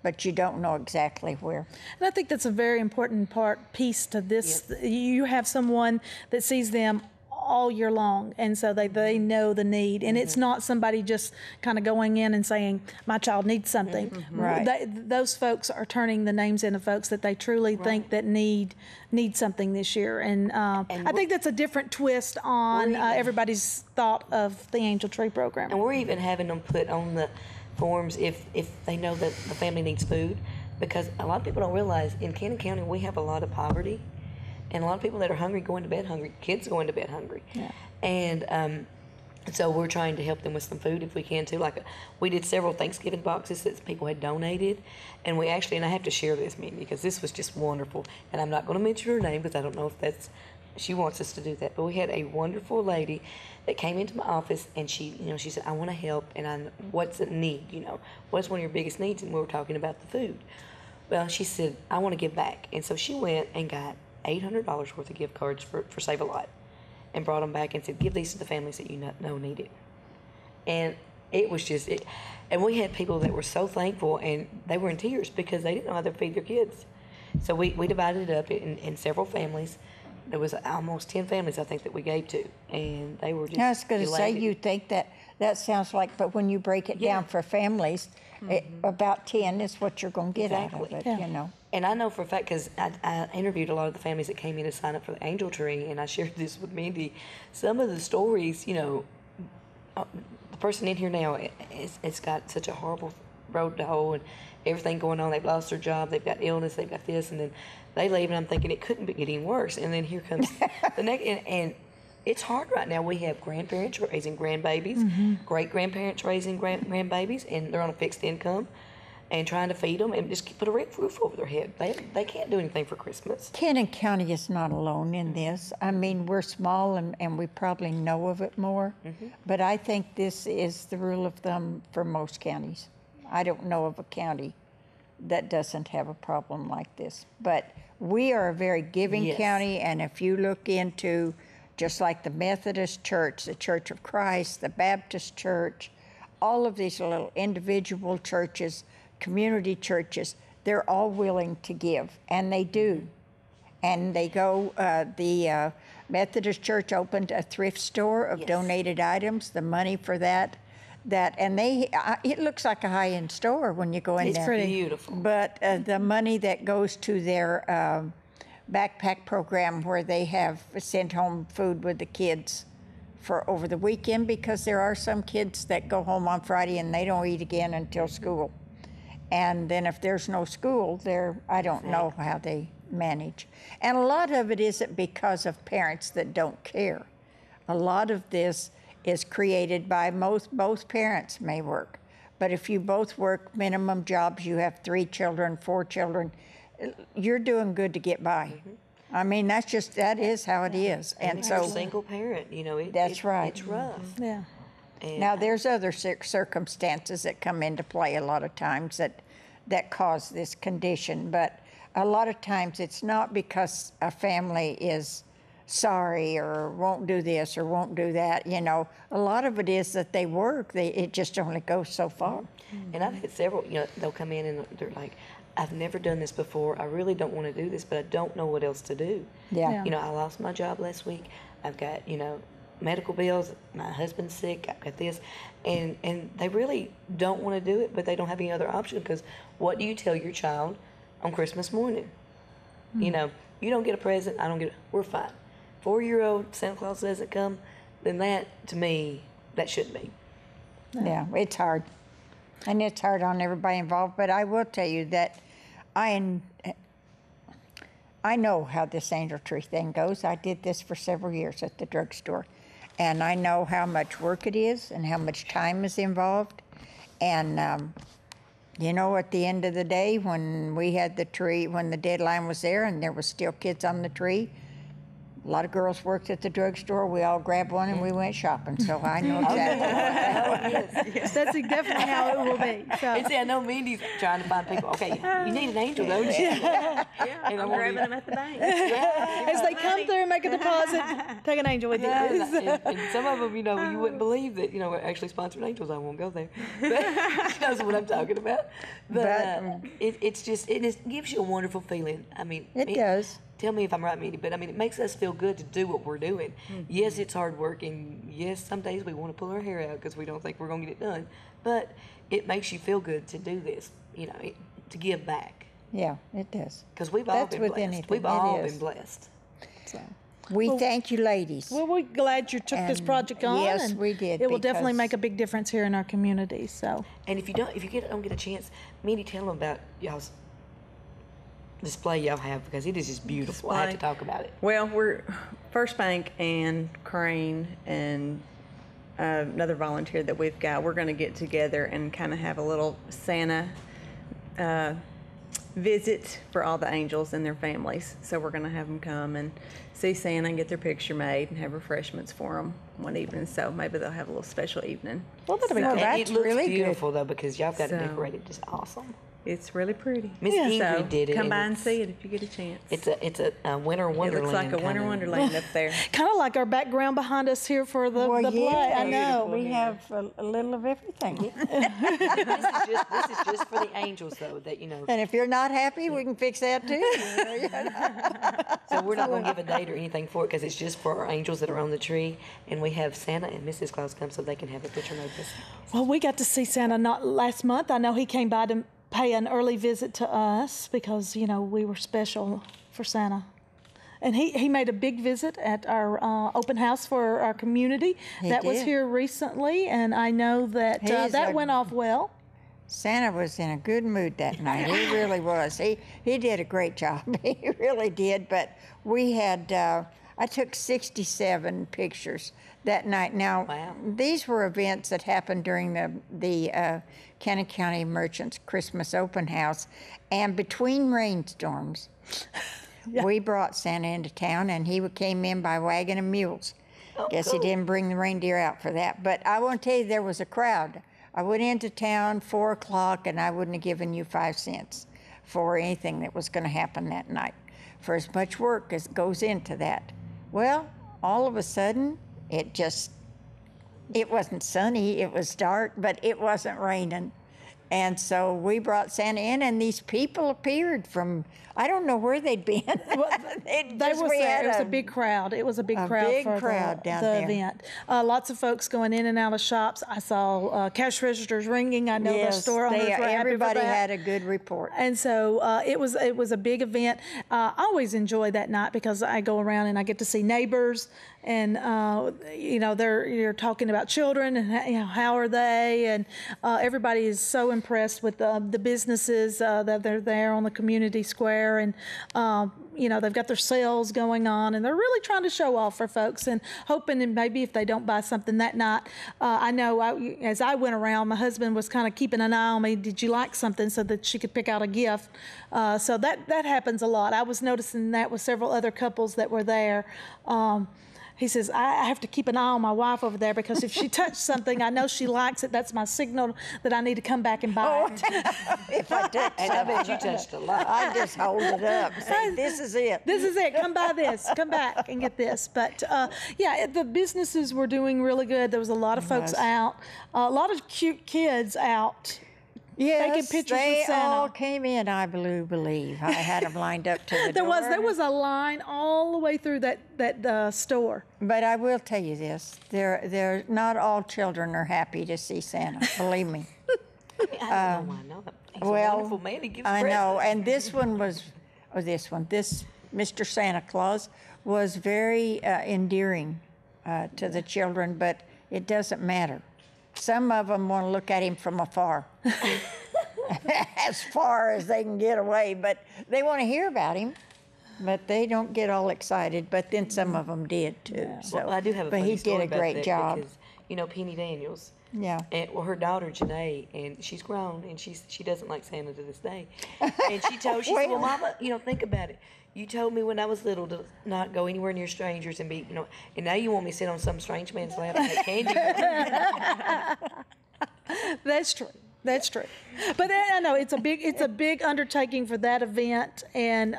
[SPEAKER 1] but you don't know exactly where.
[SPEAKER 2] And I think that's a very important piece to this. You have someone that sees them all year long, and so they know the need. And it's not somebody just kind of going in and saying, my child needs something.
[SPEAKER 1] Right.
[SPEAKER 2] Those folks are turning the names into folks that they truly think that need something this year. And I think that's a different twist on everybody's thought of the Angel Tree program.
[SPEAKER 5] And we're even having them put on the forms if they know that the family needs food, because a lot of people don't realize in Cannon County we have a lot of poverty, and a lot of people that are hungry going to bed hungry, kids going to bed hungry.
[SPEAKER 2] Yeah.
[SPEAKER 5] And so we're trying to help them with some food if we can too. Like we did several Thanksgiving boxes that people had donated, and we actually, and I have to share this meeting because this was just wonderful, and I'm not going to mention her name because I don't know if she wants us to do that, but we had a wonderful lady that came into my office, and she said, I want to help, and what's the need, what's one of your biggest needs? And we were talking about the food. Well, she said, I want to give back. And so she went and got $800 worth of gift cards for Save a Lot and brought them back and said, give these to the families that you know need it. And it was just, and we had people that were so thankful, and they were in tears because they didn't know how to feed their kids. So we divided it up in several families. There was almost 10 families, I think, that we gave to, and they were just
[SPEAKER 1] I was going to say,
[SPEAKER 5] elated.
[SPEAKER 1] you think that sounds like, but when you break it down for families, about 10 is what you're going to get out of
[SPEAKER 5] Exactly.
[SPEAKER 1] it,
[SPEAKER 5] And I know for a fact, because I interviewed a lot of the families that came in to sign up for the Angel Tree, and I shared this with Mindy. Some of the stories, the person in here now, it's got such a horrible road to hoe and everything going on. They've lost their job, they've got illness, they've got this, and then they leave, and I'm thinking it couldn't be getting worse. And then here comes the next, and it's hard right now. We have grandparents raising grandbabies, great-grandparents raising grandbabies, and they're on a fixed income and trying to feed them and just put a roof over their head. They can't do anything for Christmas.
[SPEAKER 1] Cannon County is not alone in this. I mean, we're small and we probably know of it more, but I think this is the rule of thumb for most counties. I don't know of a county that doesn't have a problem like this. But we are a very giving
[SPEAKER 5] Yes.
[SPEAKER 1] county, and if you look into just like the Methodist Church, the Church of Christ, the Baptist Church, all of these little individual churches, community churches, they're all willing to give, and they do. And they go, the Methodist Church opened a thrift store of
[SPEAKER 5] Yes.
[SPEAKER 1] donated items, the money for that, and it looks like a high-end store when you go in
[SPEAKER 2] It's
[SPEAKER 1] there.
[SPEAKER 2] pretty.
[SPEAKER 5] Beautiful.
[SPEAKER 1] But the money that goes to their backpack program, where they have sent home food with the kids for over the weekend, because there are some kids that go home on Friday and they don't eat again until school. And then if there's no school, I don't know how they manage. And a lot of it isn't because of parents that don't care. A lot of this is created by both parents may work. But if you both work minimum jobs, you have 3 children, 4 children, you're doing good to get by. I mean, that is how it is. And
[SPEAKER 5] if you're a
[SPEAKER 1] so,
[SPEAKER 5] single parent,
[SPEAKER 1] That's right.
[SPEAKER 5] It's rough.
[SPEAKER 2] Yeah.
[SPEAKER 5] And
[SPEAKER 1] now there's other circumstances that come into play a lot of times that that cause this condition. But a lot of times it's not because a family is sorry or won't do this or won't do that. You know, a lot of it is that they work. It just only goes so far.
[SPEAKER 5] And I've had several, you know, they'll come in and they're like, I've never done this before. I really don't want to do this, but I don't know what else to do.
[SPEAKER 1] Yeah.
[SPEAKER 5] You know, I lost my job last week. I've got, you know, medical bills. My husband's sick. I've got this. And they really don't want to do it, but they don't have any other option because what do you tell your child on Christmas morning? You know, you don't get a present. I don't get it. We're fine. 4-year-old Santa Claus doesn't come, then that, to me, that shouldn't be.
[SPEAKER 1] Yeah, it's hard. And it's hard on everybody involved, but I will tell you that I know how this angel tree thing goes. I did this for several years at the drugstore, and I know how much work it is and how much time is involved. And, you know, at the end of the day, when we had the tree, when the deadline was there and there was still kids on the tree, a lot of girls worked at the drugstore. We all grabbed one and we went shopping. So I know exactly.
[SPEAKER 2] That's definitely how it will be. So.
[SPEAKER 5] And see, I know Mindy's trying to find people. Okay, you need an angel, don't you?
[SPEAKER 6] Yeah,
[SPEAKER 5] And
[SPEAKER 6] I'm grabbing them at the bank.
[SPEAKER 2] As they come through and make a deposit, take an angel with you.
[SPEAKER 5] And some of them, you know, you wouldn't believe that, you know, we're actually sponsoring angels. I won't go there. But she knows what I'm talking about. But it's just, it gives you a wonderful feeling. I mean,
[SPEAKER 1] It does.
[SPEAKER 5] Tell me if I'm right, Mindy, but I mean, it makes us feel good to do what we're doing. Yes, it's hard work, and yes, some days we want to pull our hair out because we don't think we're going to get it done. But it makes you feel good to do this, you know, to give back.
[SPEAKER 1] Yeah, it does.
[SPEAKER 5] Because we've all
[SPEAKER 1] That's
[SPEAKER 5] been
[SPEAKER 1] with
[SPEAKER 5] blessed.
[SPEAKER 1] anything,
[SPEAKER 5] We've
[SPEAKER 1] it
[SPEAKER 5] all
[SPEAKER 1] is.
[SPEAKER 5] been blessed.
[SPEAKER 1] So we thank you, ladies.
[SPEAKER 2] Well, we're glad you took this
[SPEAKER 1] And
[SPEAKER 2] project on.
[SPEAKER 1] yes,
[SPEAKER 2] and
[SPEAKER 1] we did,
[SPEAKER 2] It will definitely
[SPEAKER 1] because-
[SPEAKER 2] make a big difference here in our community. So.
[SPEAKER 5] And if you don't get a chance, Mindy, tell them about y'all's display y'all have because it is just beautiful. I have to
[SPEAKER 6] Display.
[SPEAKER 5] talk about it.
[SPEAKER 6] Well, we're First Bank and Crane and another volunteer that we've got. We're going to get together and kind of have a little Santa visit for all the angels and their families. So we're going to have them come and see Santa and get their picture made and have refreshments for them one evening. So maybe they'll have a little special evening.
[SPEAKER 2] Well, that'll be
[SPEAKER 1] So
[SPEAKER 2] good.
[SPEAKER 1] that's
[SPEAKER 5] And it looks
[SPEAKER 1] really good.
[SPEAKER 5] beautiful though because y'all got it
[SPEAKER 6] So-
[SPEAKER 5] decorated just awesome.
[SPEAKER 6] It's really pretty.
[SPEAKER 5] Miss
[SPEAKER 6] So
[SPEAKER 5] Ingrid did it,
[SPEAKER 6] come
[SPEAKER 5] and
[SPEAKER 6] by and
[SPEAKER 5] it's-
[SPEAKER 6] see it if you get a chance.
[SPEAKER 5] It's a winter
[SPEAKER 6] It
[SPEAKER 5] wonderland.
[SPEAKER 6] looks like a winter
[SPEAKER 5] kinda.
[SPEAKER 6] wonderland up there.
[SPEAKER 2] Kind of like our background behind us here for the
[SPEAKER 1] Well,
[SPEAKER 2] play.
[SPEAKER 1] yeah,
[SPEAKER 2] I know.
[SPEAKER 1] we have a little of everything.
[SPEAKER 5] This is just for the angels though that you know.
[SPEAKER 1] And if you're not happy, we can fix that too.
[SPEAKER 5] So we're not going to give a date or anything for it because it's just for our angels that are on the tree, and we have Santa and Mrs. Claus come so they can have a picture made with us.
[SPEAKER 2] Well, we got to see Santa not last month. I know he came by to pay an early visit to us because, you know, we were special for Santa. And he made a big visit at our open house for our community.
[SPEAKER 1] He
[SPEAKER 2] That was
[SPEAKER 1] did.
[SPEAKER 2] here recently, and I know that
[SPEAKER 1] He's
[SPEAKER 2] that
[SPEAKER 1] a-
[SPEAKER 2] went off well.
[SPEAKER 1] Santa was in a good mood that night. He really was. He did a great job. He really did. But we had, I took 67 pictures that night. Now,
[SPEAKER 5] Wow.
[SPEAKER 1] these were events that happened during the Cannon County Merchants Christmas Open House. And between rainstorms, we brought Santa into town, and he came in by wagon and mules. Guess he didn't bring the reindeer out for that. But I want to tell you, there was a crowd. I went into town 4 o'clock, and I wouldn't have given you 5 cents for anything that was going to happen that night, for as much work as goes into that. Well, all of a sudden, it wasn't sunny, it was dark, but it wasn't raining. And so we brought Santa in, and these people appeared from, I don't know where they'd been.
[SPEAKER 2] They was there. It was a big crowd. It was a big crowd
[SPEAKER 1] big
[SPEAKER 2] for
[SPEAKER 1] crowd
[SPEAKER 2] the
[SPEAKER 1] down there.
[SPEAKER 2] event. Lots of folks going in and out of shops. I saw cash registers ringing. I know the store owners were happy for
[SPEAKER 1] everybody
[SPEAKER 2] that.
[SPEAKER 1] had a good report.
[SPEAKER 2] And so it was a big event. I always enjoy that night because I go around and I get to see neighbors, and you know you're talking about children and you know, how are they, and everybody is so impressed with the businesses that they're there on the community square, and you know they've got their sales going on, and they're really trying to show off for folks and hoping that maybe if they don't buy something that night, I know as I went around, my husband was kind of keeping an eye on me. Did you like something, so that she could pick out a gift? So that happens a lot. I was noticing that with several other couples that were there. he says, I have to keep an eye on my wife over there because if she touched something, I know she likes it. That's my signal that I need to come back and buy it.
[SPEAKER 1] If I touch
[SPEAKER 5] And I bet you touched a lot.
[SPEAKER 1] I just hold it up and say, this is it.
[SPEAKER 2] This is it. Come buy this. Come back and get this. But yeah, the businesses were doing really good. There was a lot of folks out, a lot of cute kids out.
[SPEAKER 1] Yes,
[SPEAKER 2] taking pictures
[SPEAKER 1] they
[SPEAKER 2] with Santa.
[SPEAKER 1] all came in, I believe. I had them lined up to the
[SPEAKER 2] There
[SPEAKER 1] door.
[SPEAKER 2] was a line all the way through that store.
[SPEAKER 1] But I will tell you this, they're not all children are happy to see Santa, believe me.
[SPEAKER 5] I don't know why not. He's a
[SPEAKER 1] Well,
[SPEAKER 5] wonderful man. He gives
[SPEAKER 1] I know,
[SPEAKER 5] presents.
[SPEAKER 1] and this Mr. Santa Claus was very endearing to the children, but it doesn't matter. Some of them want to look at him from afar, as far as they can get away, but they want to hear about him, but they don't get all excited, but then some of them did too. So,
[SPEAKER 5] Well, I do have a
[SPEAKER 1] but
[SPEAKER 5] funny
[SPEAKER 1] he
[SPEAKER 5] story
[SPEAKER 1] did a
[SPEAKER 5] about
[SPEAKER 1] great
[SPEAKER 5] that
[SPEAKER 1] job.
[SPEAKER 5] because, you know, Penny Daniels.
[SPEAKER 1] Yeah.
[SPEAKER 5] And, well, her daughter Janae, and she's grown, and she doesn't like Santa to this day. And she said, "Well, Mama, you know, think about it. You told me when I was little to not go anywhere near strangers and be, you know, and now you want me to sit on some strange man's lap and make candy."
[SPEAKER 2] That's true. That's true. But I know it's a big undertaking for that event, and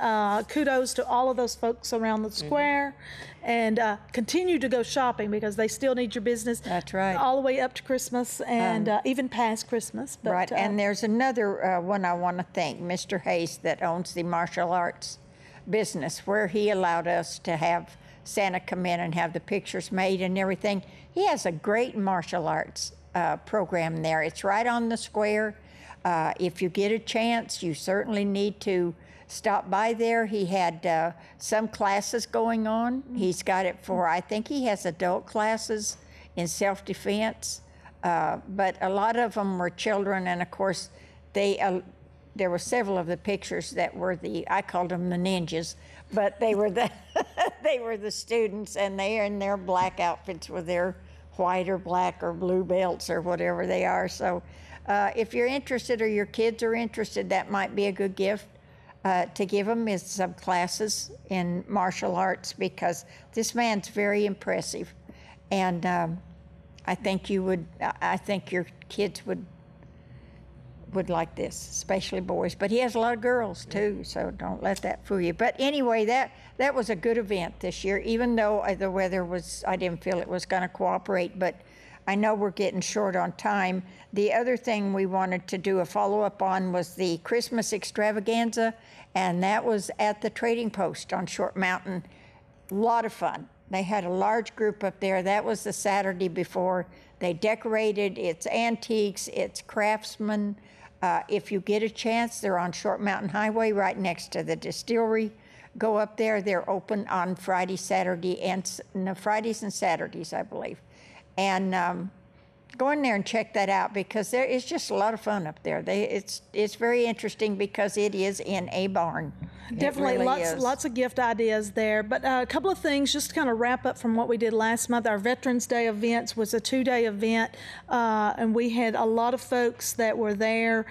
[SPEAKER 2] kudos to all of those folks around the square, and continue to go shopping because they still need your business.
[SPEAKER 1] That's right.
[SPEAKER 2] All the way up to Christmas and even past Christmas. But,
[SPEAKER 1] Right, and there's another one I want to thank, Mr. Hayes, that owns the martial arts business, where he allowed us to have Santa come in and have the pictures made and everything. He has a great martial arts program there. It's right on the square. If you get a chance, you certainly need to stop by there. He had some classes going on. He's got it for, I think he has adult classes in self-defense, but a lot of them were children, and of course, there were several of the pictures that were I called them the ninjas, but they were they were the students, and they are in their black outfits with their white or black or blue belts or whatever they are. So if you're interested or your kids are interested, that might be a good gift to give them, is some classes in martial arts, because this man's very impressive. And I think your kids would like this, especially boys. But he has a lot of girls too, so don't let that fool you. But anyway, that was a good event this year, even though the weather I didn't feel it was going to cooperate, but I know we're getting short on time. The other thing we wanted to do a follow-up on was the Christmas extravaganza, and that was at the Trading Post on Short Mountain. A lot of fun. They had a large group up there. That was the Saturday before. They decorated. It's antiques, it's craftsmen. If you get a chance, they're on Short Mountain Highway right next to the distillery. Go up there. They're open on Fridays and Saturdays, I believe. And go in there and check that out, because it's just a lot of fun up there. It's very interesting because it is in a barn.
[SPEAKER 2] definitely
[SPEAKER 1] It really is.
[SPEAKER 2] lots of gift ideas there. But a couple of things just to kind of wrap up from what we did last month. Our Veterans Day events was a 2-day event, and we had a lot of folks that were there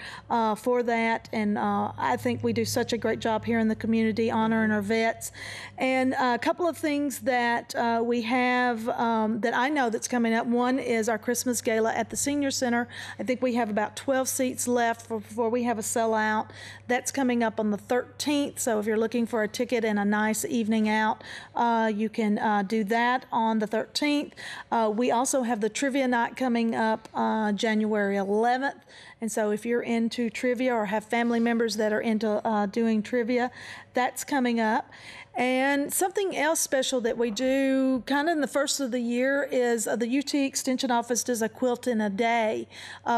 [SPEAKER 2] for that. And I think we do such a great job here in the community honoring our vets. And a couple of things that we have that I know that's coming up. One is our Christmas Gala at the Senior Center. I think we have about 12 seats left before we have a sellout. That's coming up on the 13th. So if you're looking for a ticket and a nice evening out, you can do that on the 13th. We also have the trivia night coming up January 11th. And so if you're into trivia or have family members that are into doing trivia, that's coming up. And something else special that we do kind of in the first of the year is the UT Extension Office does a Quilt in a Day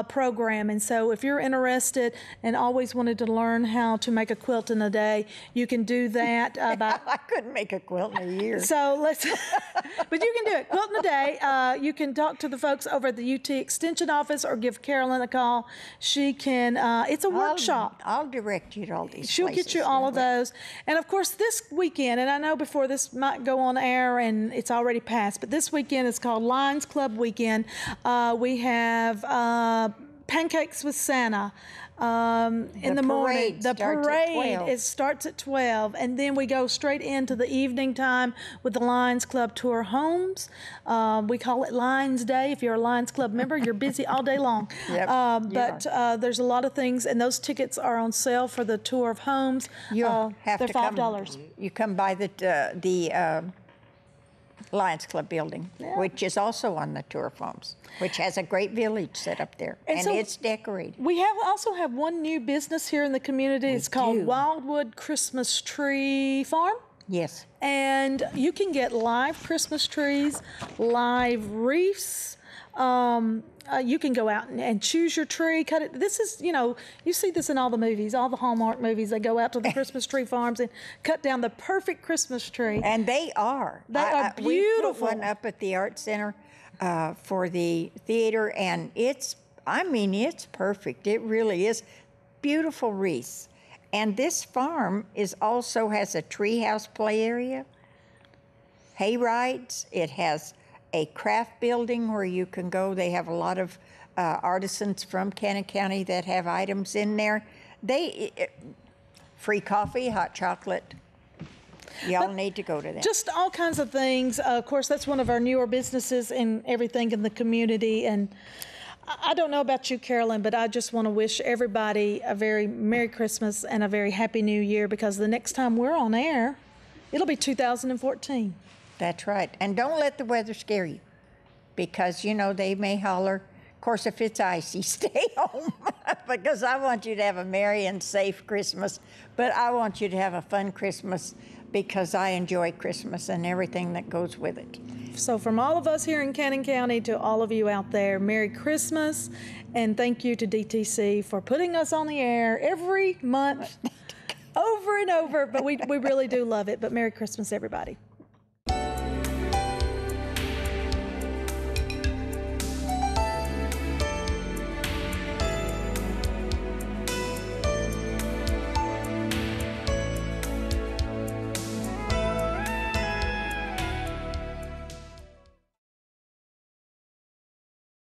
[SPEAKER 2] program. And so if you're interested and always wanted to learn how to make a quilt in a day, you can do that.
[SPEAKER 1] I couldn't make a quilt in a year.
[SPEAKER 2] So but you can do it. Quilt in a Day. You can talk to the folks over at the UT Extension Office or give Carolyn a call. She can, it's a workshop.
[SPEAKER 1] I'll direct you to all these
[SPEAKER 2] She'll
[SPEAKER 1] places.
[SPEAKER 2] get you all of those. And of course, this weekend, and I know before this might go on air and it's already passed, but this weekend is called Lions Club Weekend. We have Pancakes with Santa. In the morning.
[SPEAKER 1] parade
[SPEAKER 2] The
[SPEAKER 1] starts at
[SPEAKER 2] parade
[SPEAKER 1] 12.
[SPEAKER 2] it starts at 12, and then we go straight into the evening time with the Lions Club tour homes. We call it Lions Day. If you're a Lions Club member, you're busy all day long.
[SPEAKER 1] Yep, you
[SPEAKER 2] But there's a lot of things, and those tickets are on sale for the tour of homes.
[SPEAKER 1] You'll have
[SPEAKER 2] they're
[SPEAKER 1] to come.
[SPEAKER 2] $5.
[SPEAKER 1] You come by the Lions Club building, which is also on the tour of homes, which has a great village set up there, and
[SPEAKER 2] so
[SPEAKER 1] it's decorated.
[SPEAKER 2] We also have one new business here in the community. It's called
[SPEAKER 1] do.
[SPEAKER 2] Wildwood Christmas Tree Farm.
[SPEAKER 1] Yes.
[SPEAKER 2] And you can get live Christmas trees, live wreaths. You can go out and choose your tree, cut it. This is, you see this in all the movies, all the Hallmark movies. They go out to the Christmas tree farms and cut down the perfect Christmas tree.
[SPEAKER 1] And they are.
[SPEAKER 2] They are
[SPEAKER 1] We put
[SPEAKER 2] beautiful.
[SPEAKER 1] one up at the Art Center for the theater, and it's perfect. It really is. Beautiful wreaths. And this farm also has a treehouse play area, hay rides. It has a craft building where you can go. They have a lot of artisans from Cannon County that have items in there. Free coffee, hot chocolate. Y'all need to go to that.
[SPEAKER 2] Just all kinds of things. Of course, that's one of our newer businesses and everything in the community. And I don't know about you, Carolyn, but I just want to wish everybody a very Merry Christmas and a very Happy New Year, because the next time we're on air, it'll be 2014.
[SPEAKER 1] That's right. And don't let the weather scare you, because, they may holler. Of course, if it's icy, stay home, because I want you to have a merry and safe Christmas, but I want you to have a fun Christmas, because I enjoy Christmas and everything that goes with it.
[SPEAKER 2] So from all of us here in Cannon County to all of you out there, Merry Christmas, and thank you to DTC for putting us on the air every month over and over, but we really do love it. But Merry Christmas, everybody.